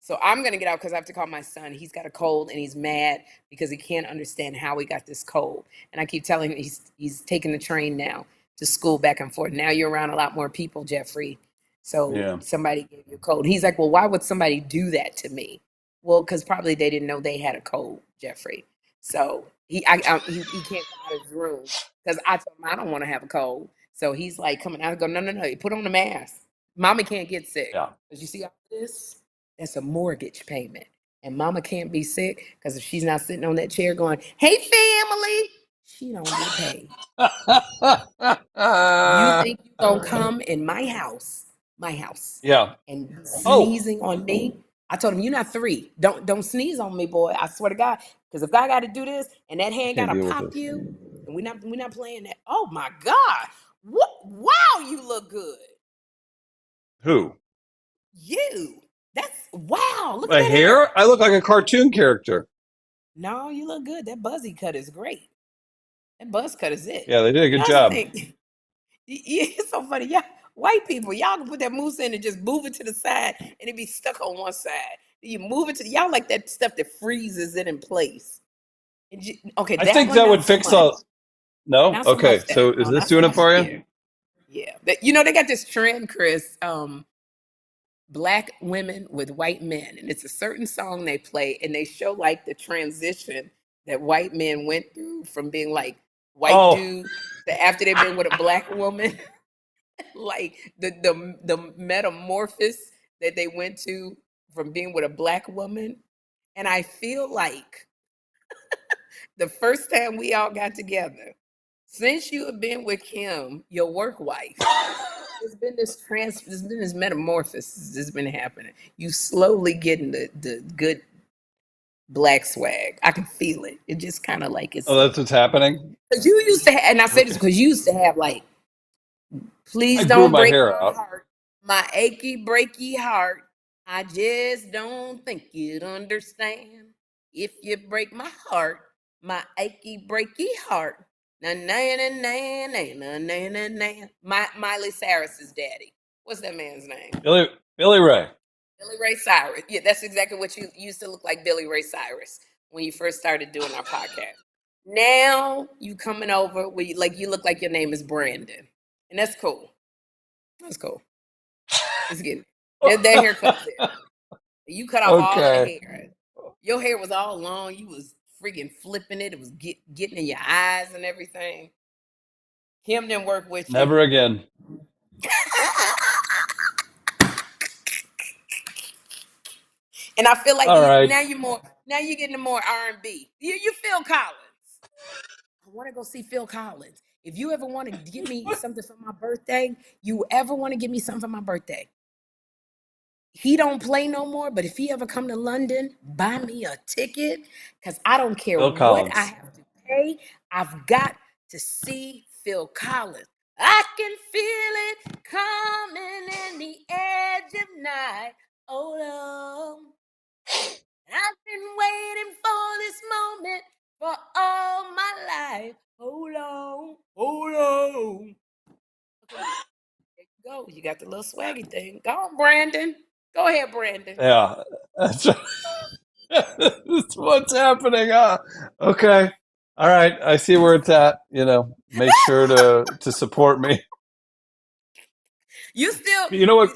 so I'm gonna get out because I have to call my son. He's got a cold and he's mad because he can't understand how he got this cold. And I keep telling him he's taking the train now to school back and forth. Now you're around a lot more people, Jeffrey. So somebody gave you a cold. He's like, well, why would somebody do that to me? Well, because probably they didn't know they had a cold, Jeffrey. So he can't come out of his room because I told him I don't want to have a cold. So he's like coming out and go, no, you put on the mask. Mommy can't get sick. Yeah. Because you see all this? That's a mortgage payment. And mama can't be sick because if she's not sitting on that chair going, hey, family, she don't get paid. You think you're going to come in my house, yeah, and sneezing on me? I told him, you're not 3. Don't sneeze on me, boy. I swear to God. Because if I got to do this and that hand got to pop you, and we're not playing that. Oh, my God. What? Wow, you look good. Who? You. That's, wow. Look My at that hair? I look like a cartoon character. No, you look good. That buzzy cut is great. That buzz cut is it. Yeah, they did a good job. It's so funny. Yeah, white people, y'all can put that mousse in and just move it to the side and it be stuck on one side. You move it to y'all like that stuff that freezes it in place. Okay, I think that would fix all. No, not so okay. much So that. is No, this doing it for you? Yeah. They got this trend, Chris. Black women with white men, and it's a certain song they play, and they show like the transition that white men went through from being like white dude to after they've been with a black woman, like the metamorphosis that they went to from being with a black woman. And I feel like the first time we all got together, since you have been with Kym, your work wife, there's been this metamorphosis that's been happening. You slowly getting the good black swag. I can feel it. It just kind of like it's. Oh, that's what's happening. Because you used to have, and I say this because you used to have like, please I don't grew my break hair my out. heart, my achy breaky heart. I just don't think you'd understand if you break my heart, my achy breaky heart. Na na na na na na na na. Miley Cyrus's daddy. What's that man's name? Billy Ray. Billy Ray Cyrus. Yeah, that's exactly what you used to look like, Billy Ray Cyrus, when you first started doing our podcast. Now you coming over where you look like your name is Brandon, and that's cool. That's cool. It's getting that haircut's it. You cut off all of the hair. Your hair was all long. You was freaking flipping it. It was getting in your eyes and everything. Kym didn't work with you. Never again. And I feel like right. now you're getting more R&B. You Phil Collins. I want to go see Phil Collins. If you ever want to give me something for my birthday, he don't play no more, but if he ever come to London, buy me a ticket, because I don't care Phil what Collins. I have to pay. I've got to see Phil Collins. I can feel it coming in the edge of night. Oh, no. I've been waiting for this moment for all my life. Hold on. Okay, there you go. You got the little swaggy thing. Go on, Brandon. Go ahead, Brandon. Yeah, that's what's happening. Okay, all right. I see where it's at. Make sure to support me. You still. You know what?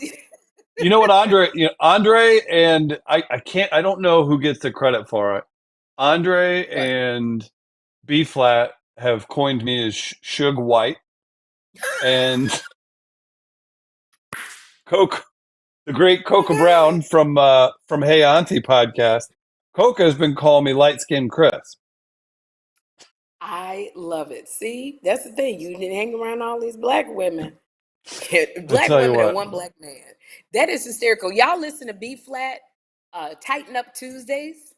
You know what, Andre? Andre and I can't. I don't know who gets the credit for it. Andre and B Flat have coined me as Suge White, and Coke. The great Coca Brown from Hey Auntie podcast. Coca has been calling me light skinned Chris. I love it. See, that's the thing. You didn't hang around all these black women. Black women and one black man. That is hysterical. Y'all listen to B Flat, Tighten Up Tuesdays.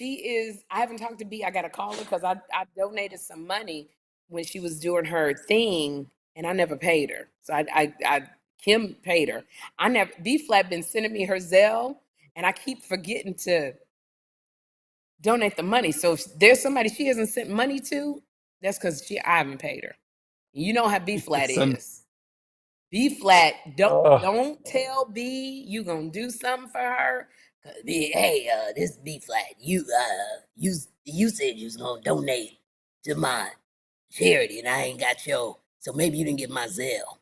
I haven't talked to B. I got to call her because I donated some money when she was doing her thing and I never paid her. So Kym paid her. B Flat been sending me her Zelle and I keep forgetting to donate the money. So if there's somebody she hasn't sent money to, that's because I haven't paid her. You know how B Flat is. B Flat, don't tell B you gonna do something for her. Hey, this B Flat, you said you was gonna donate to my charity, and I ain't got so maybe you didn't get my Zelle.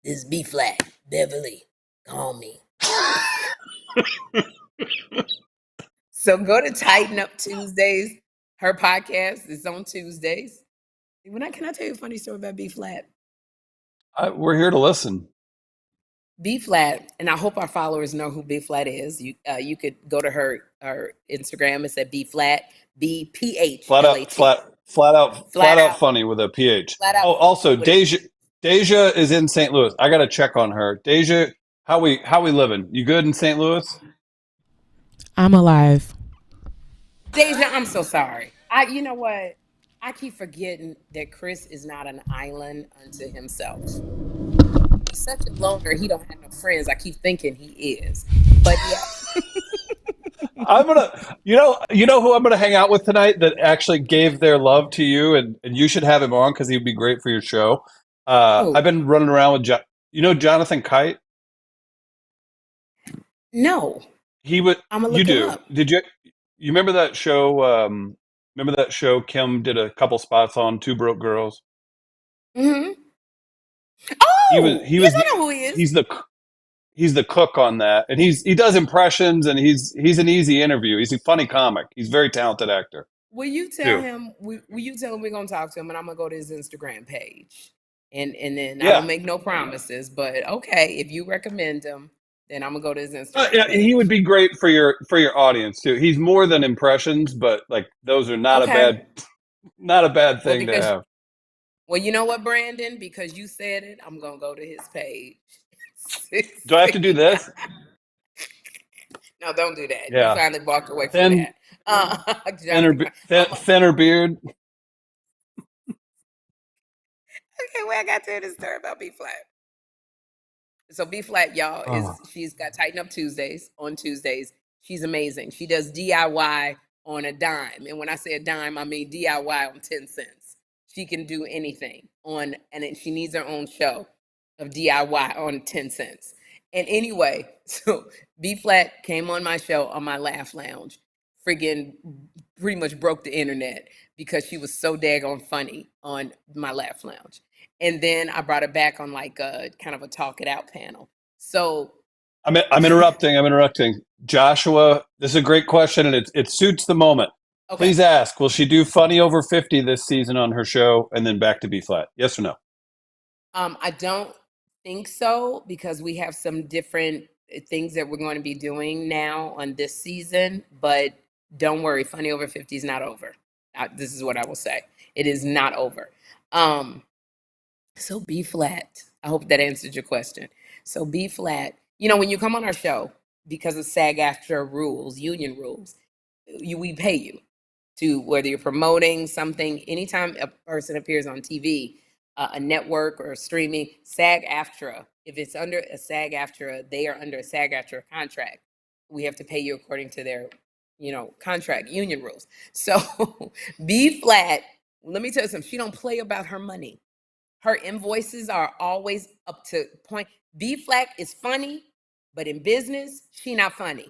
This B Flat, Beverly, call me. So go to Tighten Up Tuesdays. Her podcast is on Tuesdays. Can I tell you a funny story about B Flat? We're here to listen. B Flat, and I hope our followers know who B Flat is. You could go to her Instagram. It's at B Flat, BPH. Flat out funny with a PH. Also Deja is in St. Louis. I got to check on her. Deja, how we living? You good in St. Louis? I'm alive. Deja, I'm so sorry. You know what? I keep forgetting that Chris is not an island unto himself. He's such a loner. He don't have no friends. I keep thinking he is, but yeah. I'm gonna, you know who I'm gonna hang out with tonight that actually gave their love to you, and you should have him on because he'd be great for your show. I've been running around with Jonathan Kite. No, he would. I'm gonna look him up. Did you? You remember that show? Remember that show Kym did a couple spots on, Two Broke Girls? Mm-hmm. Oh, he was. I know who he is. He's the cook on that, and he does impressions, and he's an easy interview. He's a funny comic. He's a very talented actor. Will you tell him? Will you tell him we're gonna talk to him, and I'm gonna go to his Instagram page, and then I don't make no promises, but okay, if you recommend him, then I'm gonna go to his Instagram. Yeah, he would be great for your audience too. He's more than impressions, but like those are not a bad thing to have. Well, you know what, Brandon? Because you said it, I'm gonna go to his page. Do I have to do this? No, don't do that. Yeah. You finally walked away from that. Thinner beard. Okay, well, I got to hear this story about B Flat. So B Flat, y'all, she's got Tighten Up Tuesdays on Tuesdays. She's amazing. She does DIY on a dime. And when I say a dime, I mean DIY on 10 cents. She can do anything and she needs her own show of DIY on 10 cents. And anyway, so B Flat came on my show on my Laugh Lounge, friggin' pretty much broke the internet because she was so daggone funny on my Laugh Lounge. And then I brought her back on like a kind of a talk it out panel. So I'm interrupting. Joshua, this is a great question, and it suits the moment. Okay. Please ask, will she do funny over 50 this season on her show and then back to B flat? Yes or no? I don't think so, because we have some different things that we're going to be doing now on this season. But don't worry, Funny Over 50 is not over. This is what I will say. It is not over. So B flat. I hope that answered your question. So B flat, when you come on our show, because of SAG-AFTRA rules, union rules, we pay you to, whether you're promoting something, anytime a person appears on TV, a network or streaming, SAG-AFTRA, if it's under a SAG-AFTRA, they are under a SAG-AFTRA contract. We have to pay you according to their, contract, union rules. So B flat, let me tell you something, she don't play about her money. Her invoices are always up to point. B flat is funny, but in business, she not funny.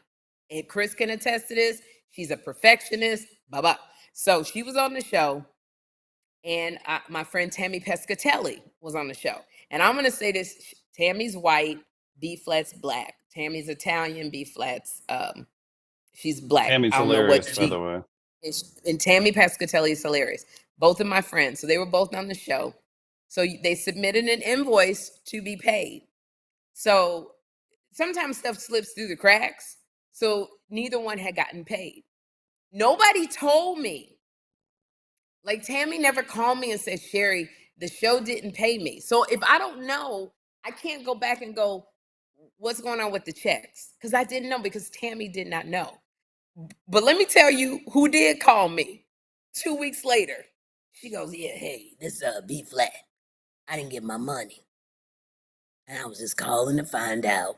And Chris can attest to this. She's a perfectionist. Blah, blah. So she was on the show, and my friend Tammy Pescatelli was on the show. And I'm going to say this. Tammy's white, B flat's black. Tammy's Italian, B flat's, she's black. Tammy's I don't know hilarious, what by the way. and Tammy Pescatelli is hilarious. Both of my friends. So they were both on the show. So they submitted an invoice to be paid. So sometimes stuff slips through the cracks. So neither one had gotten paid. Nobody told me. Like, Tammy never called me and said, Sherri, the show didn't pay me. So if I don't know, I can't go back and go, what's going on with the checks? Because I didn't know, because Tammy did not know. But let me tell you who did call me 2 weeks later. She goes, yeah, hey, this B flat. I didn't get my money. And I was just calling to find out,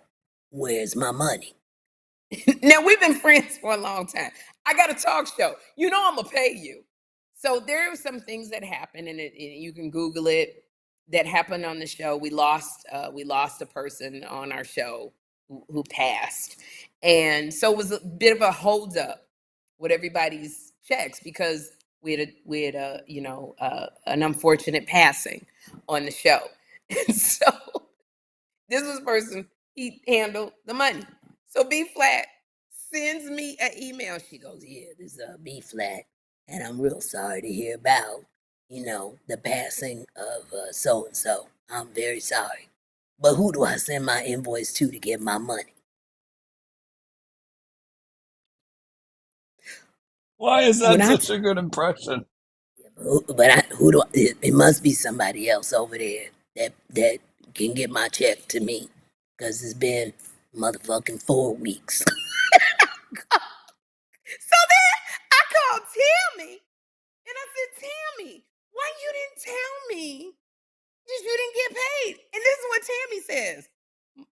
where's my money? Now, we've been friends for a long time. I got a talk show. I'm going to pay you. So there are some things that happen, and you can Google it, that happened on the show. We lost a person on our show who passed. And so it was a bit of a holdup with everybody's checks, because we had an unfortunate passing on the show. And so this was a person, he handled the money. So B flat sends me an email. She goes, yeah, this is B flat, and I'm real sorry to hear about, the passing of so-and-so. I'm very sorry. But who do I send my invoice to get my money? Why is that such a good impression? But who do it must be somebody else over there that can get my check to me, because it's been motherfucking 4 weeks. So then I called Tammy, and I said, Tammy, why you didn't tell me that you didn't get paid? And this is what Tammy says.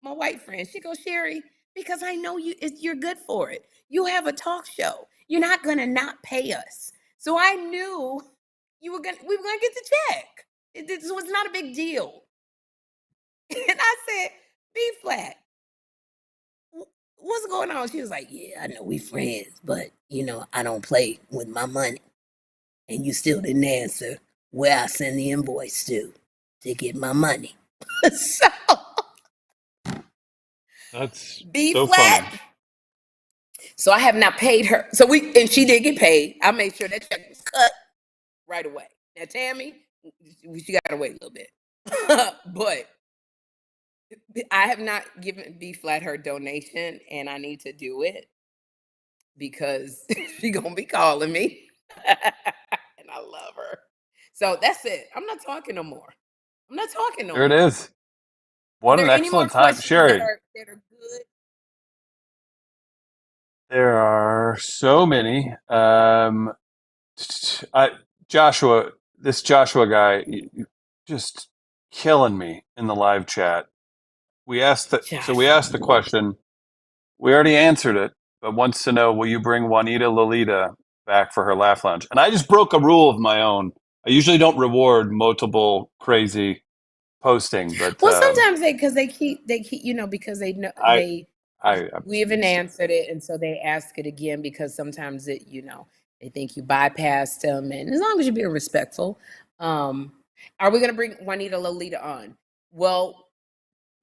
My white friend, she goes, Sherri, because I know you're good for it. You have a talk show. You're not gonna not pay us. So I knew we were gonna get the check. This was not a big deal. And I said, B flat, what's going on? She was like, yeah, I know we friends, but I don't play with my money. And you still didn't answer where I send the invoice to get my money. So That's B so flat. funny. So I have not paid her. And she did get paid. I made sure that check was cut right away. Now, Tammy, she got to wait a little bit. But I have not given B flat her donation, and I need to do it, because she gonna be calling me. And I love her. So that's it. I'm not talking no more. There it is. What an excellent time. Sherri, that are good? there are so many. This Joshua guy, just killing me in the live chat. We asked the question. We already answered it, but wants to know, will you bring Juanita Lolita back for her laugh lounge? And I just broke a rule of my own. I usually don't reward multiple crazy posting, but Well, sometimes because they keep, because they know we even answered it, and so they ask it again, because sometimes they think you bypassed them, and as long as you're being respectful. Are we going to bring Juanita Lolita on? Well,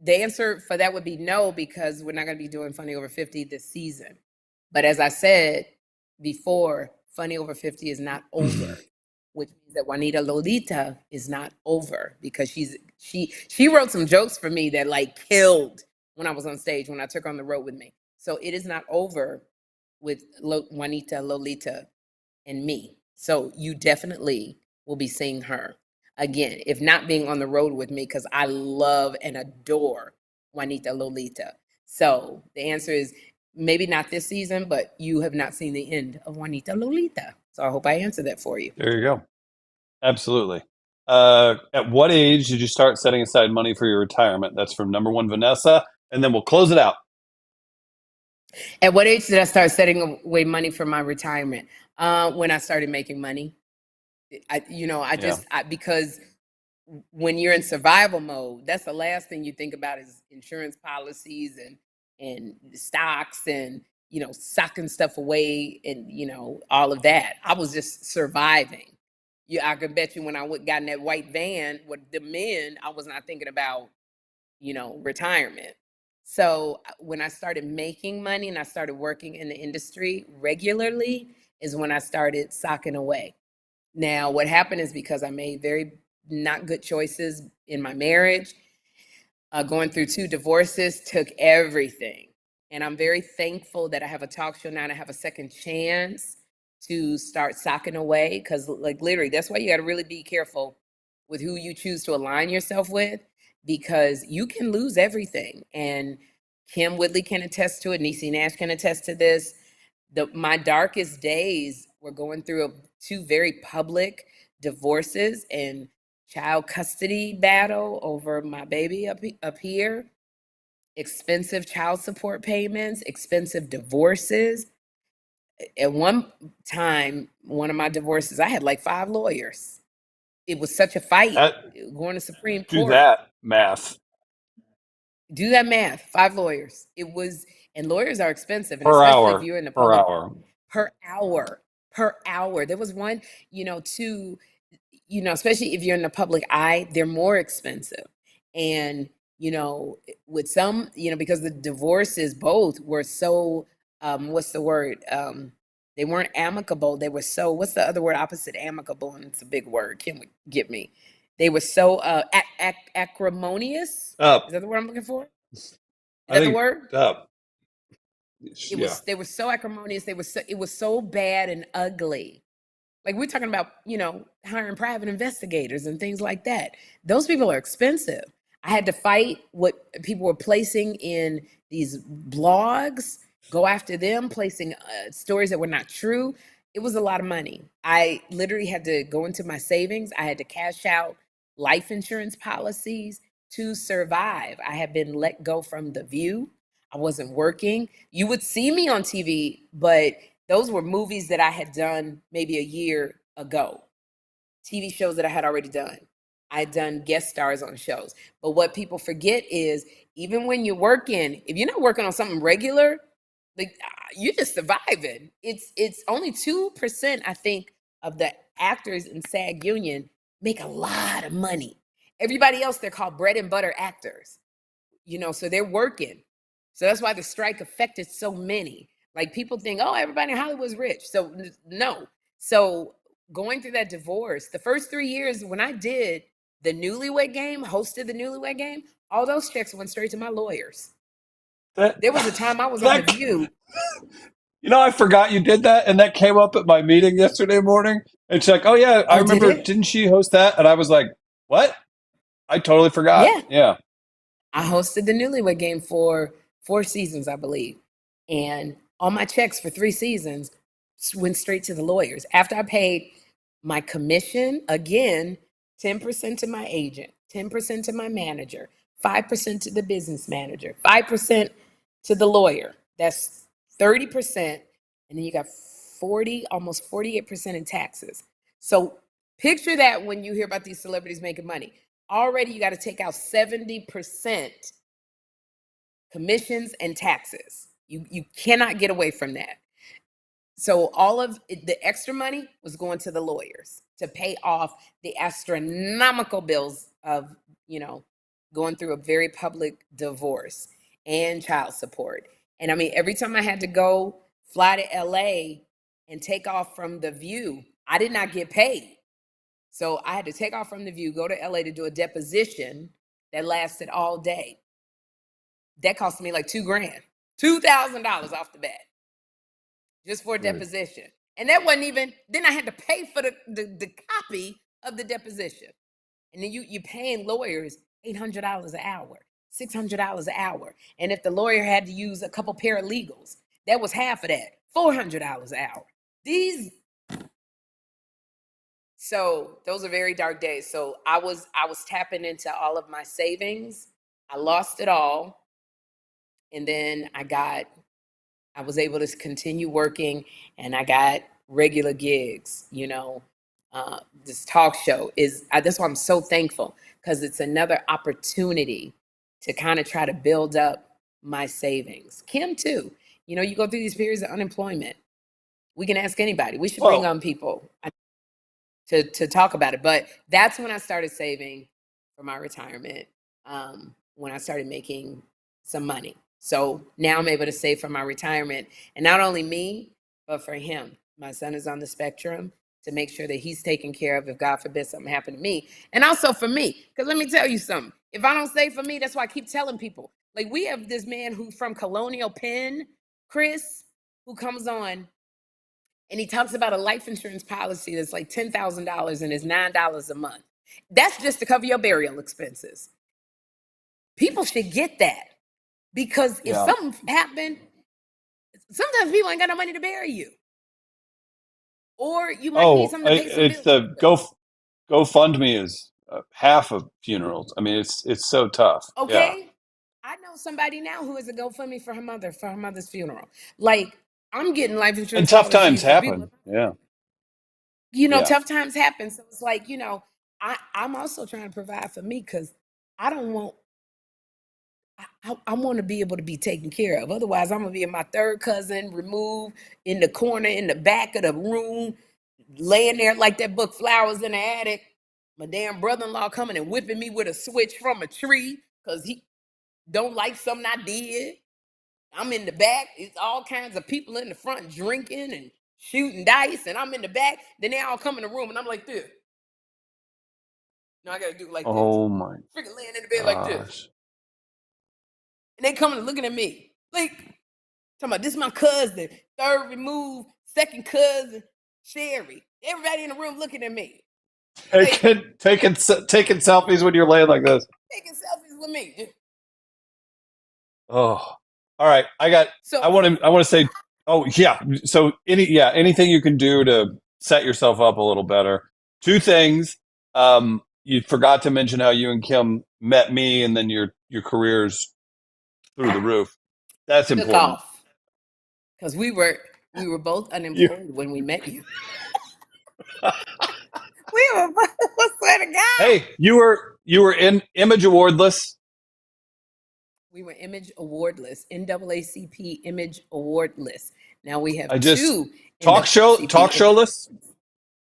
the answer for that would be no, because we're not going to be doing Funny Over 50 this season. But as I said before, Funny Over 50 is not over, which means that Juanita Lolita is not over, because she wrote some jokes for me that like killed when I was on stage, when I took her on the road with me. So it is not over with Juanita Lolita and me. So you definitely will be seeing her again, if not being on the road with me, because I love and adore Juanita Lolita. So the answer is maybe not this season, but you have not seen the end of Juanita Lolita. So I hope I answered that for you. There you go. Absolutely. At what age did you start setting aside money for your retirement? That's from number one, Vanessa. And then we'll close it out. At what age did I start setting away money for my retirement? When I started making money. Because when you're in survival mode, that's the last thing you think about is insurance policies and stocks and, socking stuff away and, all of that. I was just surviving. I could bet you when I got in that white van with the men, I was not thinking about, retirement. So when I started making money and I started working in the industry regularly is when I started socking away. Now, what happened is because I made very not good choices in my marriage, going through 2 divorces took everything. And I'm very thankful that I have a talk show now and I have a second chance to start socking away, because like literally, that's why you got to really be careful with who you choose to align yourself with, because you can lose everything. And Kym Whitley can attest to it. Niecy Nash can attest to this. My darkest days were going through 2 very public divorces and child custody battle over my baby up here, expensive child support payments, expensive divorces. At one time, one of my divorces, I had like 5 lawyers. It was such a fight going to Supreme Court. Do that math. Do that math. 5 lawyers. It was, and lawyers are expensive, and Per especially hour. if you're in the Per public. hour. Per hour. There was one, especially if you're in the public eye, they're more expensive. And, with some, because the divorces both were so, what's the word? They weren't amicable. They were so, what's the other word opposite amicable? And it's a big word. Can get me? They were so acrimonious. Is that the word I'm looking for? Is that the word? They were so acrimonious. It was so bad and ugly. Like we're talking about, hiring private investigators and things like that. Those people are expensive. I had to fight what people were placing in these blogs, go after them, placing stories that were not true. It was a lot of money. I literally had to go into my savings. I had to cash out life insurance policies to survive. I had been let go from The View. I wasn't working. You would see me on TV, but those were movies that I had done maybe a year ago, TV shows that I had already done. I had done guest stars on shows. But what people forget is even when you're working, if you're not working on something regular, like you're just surviving. It's only 2%, I think, of the actors in SAG union make a lot of money. Everybody else, they're called bread and butter actors, so they're working. So that's why the strike affected so many. Like people think, oh, everybody in Hollywood's rich. So no. So going through that divorce, the first 3 years when I did the Newlywed Game, hosted the Newlywed Game, all those checks went straight to my lawyers. There was a time I was on The View. I forgot you did that, and that came up at my meeting yesterday morning. And she's like, oh, yeah, I remember, didn't she host that? And I was like, what? I totally forgot. Yeah. I hosted the Newlywed Game for 4 seasons, I believe. And all my checks for 3 seasons went straight to the lawyers. After I paid my commission, again, 10% to my agent, 10% to my manager, 5% to the business manager, 5% to the lawyer. That's 30%. And then you got almost 48% in taxes. So picture that when you hear about these celebrities making money. Already you got to take out 70% commissions and taxes. You cannot get away from that. So all of the extra money was going to the lawyers to pay off the astronomical bills of, going through a very public divorce and child support. And I mean, every time I had to go fly to LA and take off from the View. I did not get paid. So I had to take off from the View, go to LA to do a deposition that lasted all day. That cost me like $2,000, $2,000 off the bat, just for a deposition. And that wasn't even, then I had to pay for the copy of the deposition. And then you're paying lawyers $800 an hour, $600 an hour. And if the lawyer had to use a couple paralegals, that was half of that, $400 an hour. So those are very dark days. So I was tapping into all of my savings. I lost it all. And then I was able to continue working, and I got regular gigs, this talk show that's why I'm so thankful, because it's another opportunity to kind of try to build up my savings. Kym too, you go through these periods of unemployment. We can ask anybody. We should bring on people to talk about it. But that's when I started saving for my retirement, when I started making some money. So now I'm able to save for my retirement. And not only me, but for him. My son is on the spectrum, to make sure that he's taken care of if, God forbid, something happened to me. And also for me, because let me tell you something. If I don't save for me, that's why I keep telling people. Like, we have this man who from Colonial Penn, Chris, who comes on, and he talks about a life insurance policy that's like $10,000 and is $9 a month. That's just to cover your burial expenses. People should get that, because if something happened, sometimes people ain't got no money to bury you. Or you might need something to pay some it's bills. the GoFundMe is half of funerals. I mean, it's so tough. Okay. Yeah. I know somebody now who has a GoFundMe for her mother's funeral. Like, I'm getting life insurance. And tough times happen. Yeah. Tough times happen. So it's like, I'm also trying to provide for me, because I don't want, I want to be able to be taken care of. Otherwise, I'm going to be in my third cousin, removed in the corner, in the back of the room, laying there like that book, Flowers in the Attic. My damn brother-in-law coming and whipping me with a switch from a tree because he don't like something I did. I'm in the back. It's all kinds of people in the front drinking and shooting dice, and I'm in the back. Then they all come in the room, and I'm like this. No, I got to do it like this. Oh, my Freaking laying in the bed like this. And they coming and looking at me. Like, talking about, this is my cousin, third removed, second cousin, Sherri. Everybody in the room looking at me. Taking selfies when you're laying like this. Taking selfies with me. Oh, all right. I want to say, oh yeah. So anything you can do to set yourself up a little better. Two things. You forgot to mention how you and Kym met me, and then your careers through the roof. That's important. Because we were both unemployed when we met you. We were both, I swear to God. Hey, you were in Image Awardless. We were Image Awardless, NAACP Image Awardless. Now we have two talk show lists.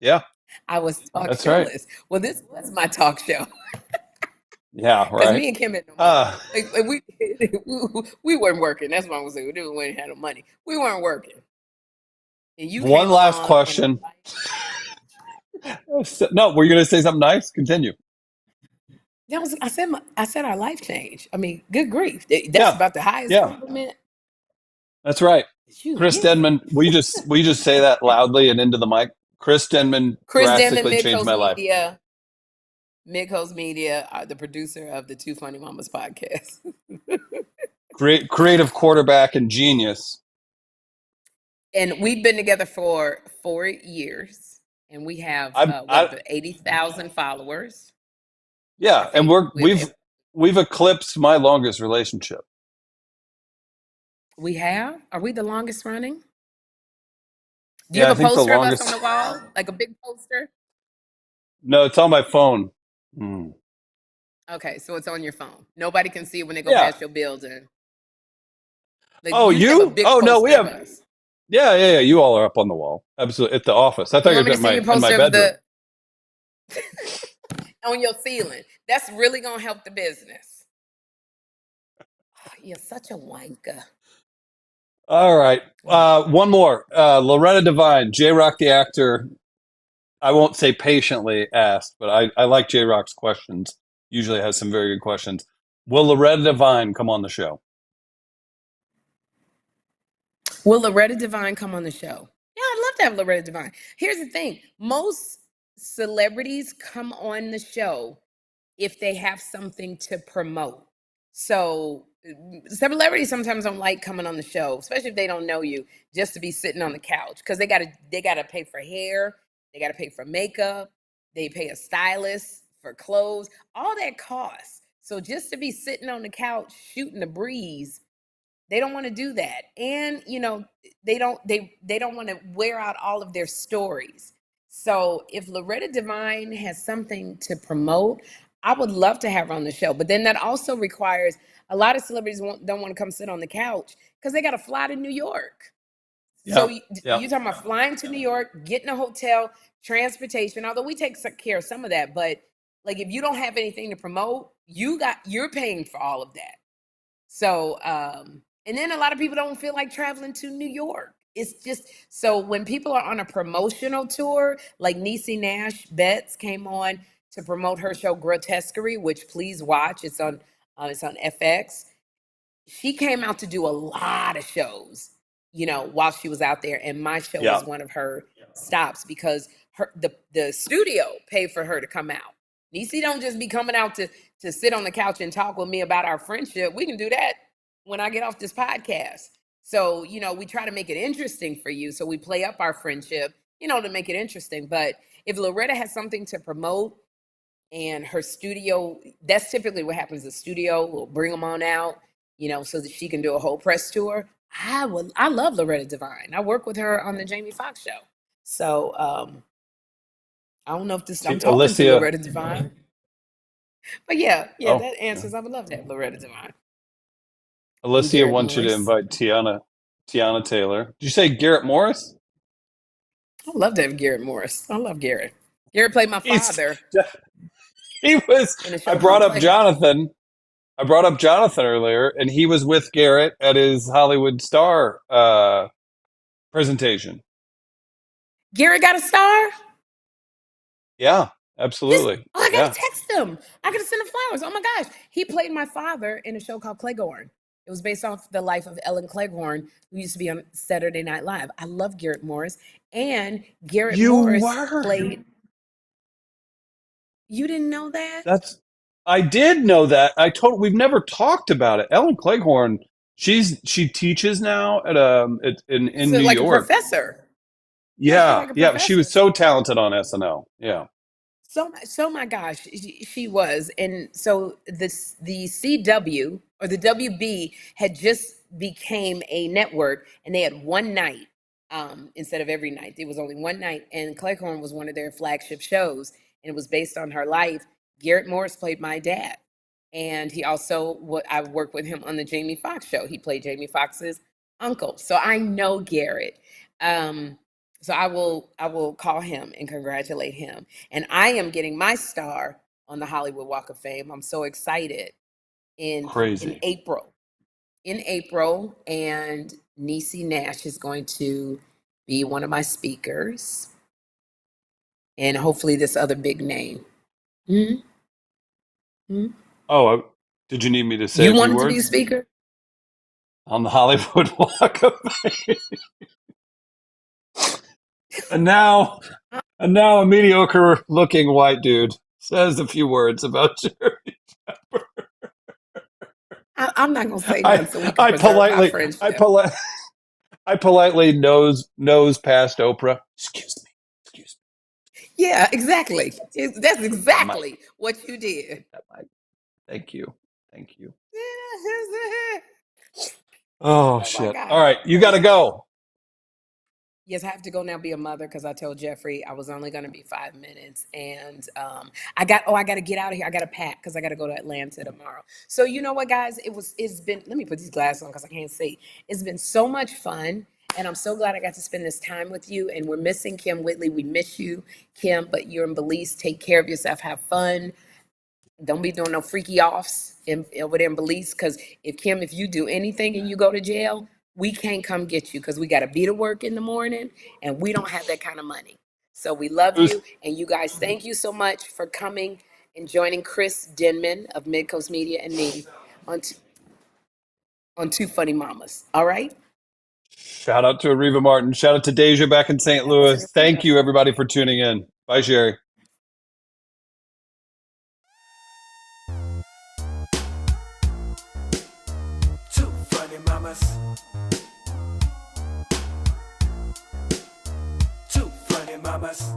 Yeah, I was talk show list. Well, this was my talk show. Yeah, right. Because me and Kym had no money. We weren't working. That's what I was saying. We didn't have no money. We weren't working. And you one last question. No, were you going to say something nice? Continue. I said our life changed. I mean, good grief. That's about the highest compliment. That's right. Chris Denman, will you just say that loudly and into the mic? Chris Denman drastically changed my life. Mid-Coast Media, the producer of the Two Funny Mamas podcast. Great creative quarterback and genius. And we've been together for 4 years, and we have 80,000 followers. Yeah, and we've eclipsed my longest relationship. We have? Are we the longest running? Do you have a poster of us on the wall? Like a big poster? No, it's on my phone. Okay, so it's on your phone. Nobody can see it when they go past your building. Like, you? Oh, no, we have. Yeah. You all are up on the wall. Absolutely. At the office. I thought you were in my bedroom. On your ceiling. That's really going to help the business. Oh, you're such a wanker. All right. One more. Loretta Devine, J-Rock the actor. I won't say patiently asked, but I like J-Rock's questions. Usually has some very good questions. Will Loretta Devine come on the show? Will Loretta Devine come on the show? Yeah, I'd love to have Loretta Devine. Here's the thing. Most celebrities come on the show if they have something to promote. So celebrities sometimes don't like coming on the show, especially if they don't know you, just to be sitting on the couch, because they gotta pay for hair, they gotta pay for makeup, they pay a stylist for clothes, all that costs. So just to be sitting on the couch shooting the breeze, they don't want to do that. And they don't want to wear out all of their stories. So if Loretta Devine has something to promote, I would love to have her on the show. But then that also requires a lot of celebrities don't want to come sit on the couch because they got to fly to New York. So you're talking about flying to New York, getting a hotel, transportation, although we take care of some of that. But like if you don't have anything to promote, you're paying for all of that. So, and then a lot of people don't feel like traveling to New York. It's just, so when people are on a promotional tour, like Niecy Nash Betts came on to promote her show Grotesquerie, which please watch. It's on FX. She came out to do a lot of shows, while she was out there. And my show was one of her stops because the studio paid for her to come out. Niecy don't just be coming out to sit on the couch and talk with me about our friendship. We can do that when I get off this podcast. So, we try to make it interesting for you. So we play up our friendship, to make it interesting. But if Loretta has something to promote and her studio, that's typically what happens. The studio will bring them on out, so that she can do a whole press tour. I love Loretta Devine. I work with her on the Jamie Foxx show. So I don't know if I'm talking to Loretta Devine. But yeah, that answers. I would love to have Loretta Devine. Alicia wants you to invite Tiana Taylor. Did you say Garrett Morris? I'd love to have Garrett Morris. I love Garrett. Garrett played my father. He was. I brought up Jonathan earlier, and he was with Garrett at his Hollywood Star presentation. Garrett got a star? Yeah, absolutely. I gotta text him. I gotta send him flowers. Oh my gosh. He played my father in a show called Cleghorn. It was based off the life of Ellen Cleghorn, who used to be on Saturday Night Live. I love Garrett Morris. And Garrett Morris played. You didn't know that? I did know that. We've never talked about it. Ellen Cleghorn, she teaches now at in New like York. A professor. Yeah. She was so talented on SNL. Yeah. So my gosh, she was. And so the CW or the WB had just became a network, and they had one night instead of every night. It was only one night, and Cleghorn was one of their flagship shows, and it was based on her life. Garrett Morris played my dad, and he also I worked with him on the Jamie Foxx show. He played Jamie Foxx's uncle, so I know Garrett. So I will call him and congratulate him. And I am getting my star on the Hollywood Walk of Fame. I'm so excited in April. In April, and Niecy Nash is going to be one of my speakers. And hopefully this other big name. Mm-hmm. Mm-hmm. Oh, did you need me to say you wanted to be a speaker? On the Hollywood Walk of Fame. And now a mediocre looking white dude says a few words about Sherri Shepherd. I'm not gonna say that so we can preserve our friendship. I politely nose past Oprah. Excuse me. Yeah, exactly. That's exactly what you did. Thank you. Oh shit! All right, you got to go. Yes, I have to go now, be a mother, because I told Jeffrey I was only going to be 5 minutes, and I got to get out of here. I got to pack because I got to go to Atlanta tomorrow. So you know what, guys? It's been. Let me put these glasses on because I can't see. It's been so much fun, and I'm so glad I got to spend this time with you. And we're missing Kym Whitley. We miss you, Kym, but you're in Belize. Take care of yourself. Have fun. Don't be doing no freaky offs over there in Belize, because if you do anything and you go to jail, we can't come get you because we got to be to work in the morning and we don't have that kind of money. So we love you. And you guys, thank you so much for coming and joining Chris Denman of Midcoast Media and me on Two Funny Mamas. All right? Shout out to Areva Martin. Shout out to Deja back in St. Louis. Thank you, everybody, for tuning in. Bye, Sherri. Two funny mamas. Two funny mamas.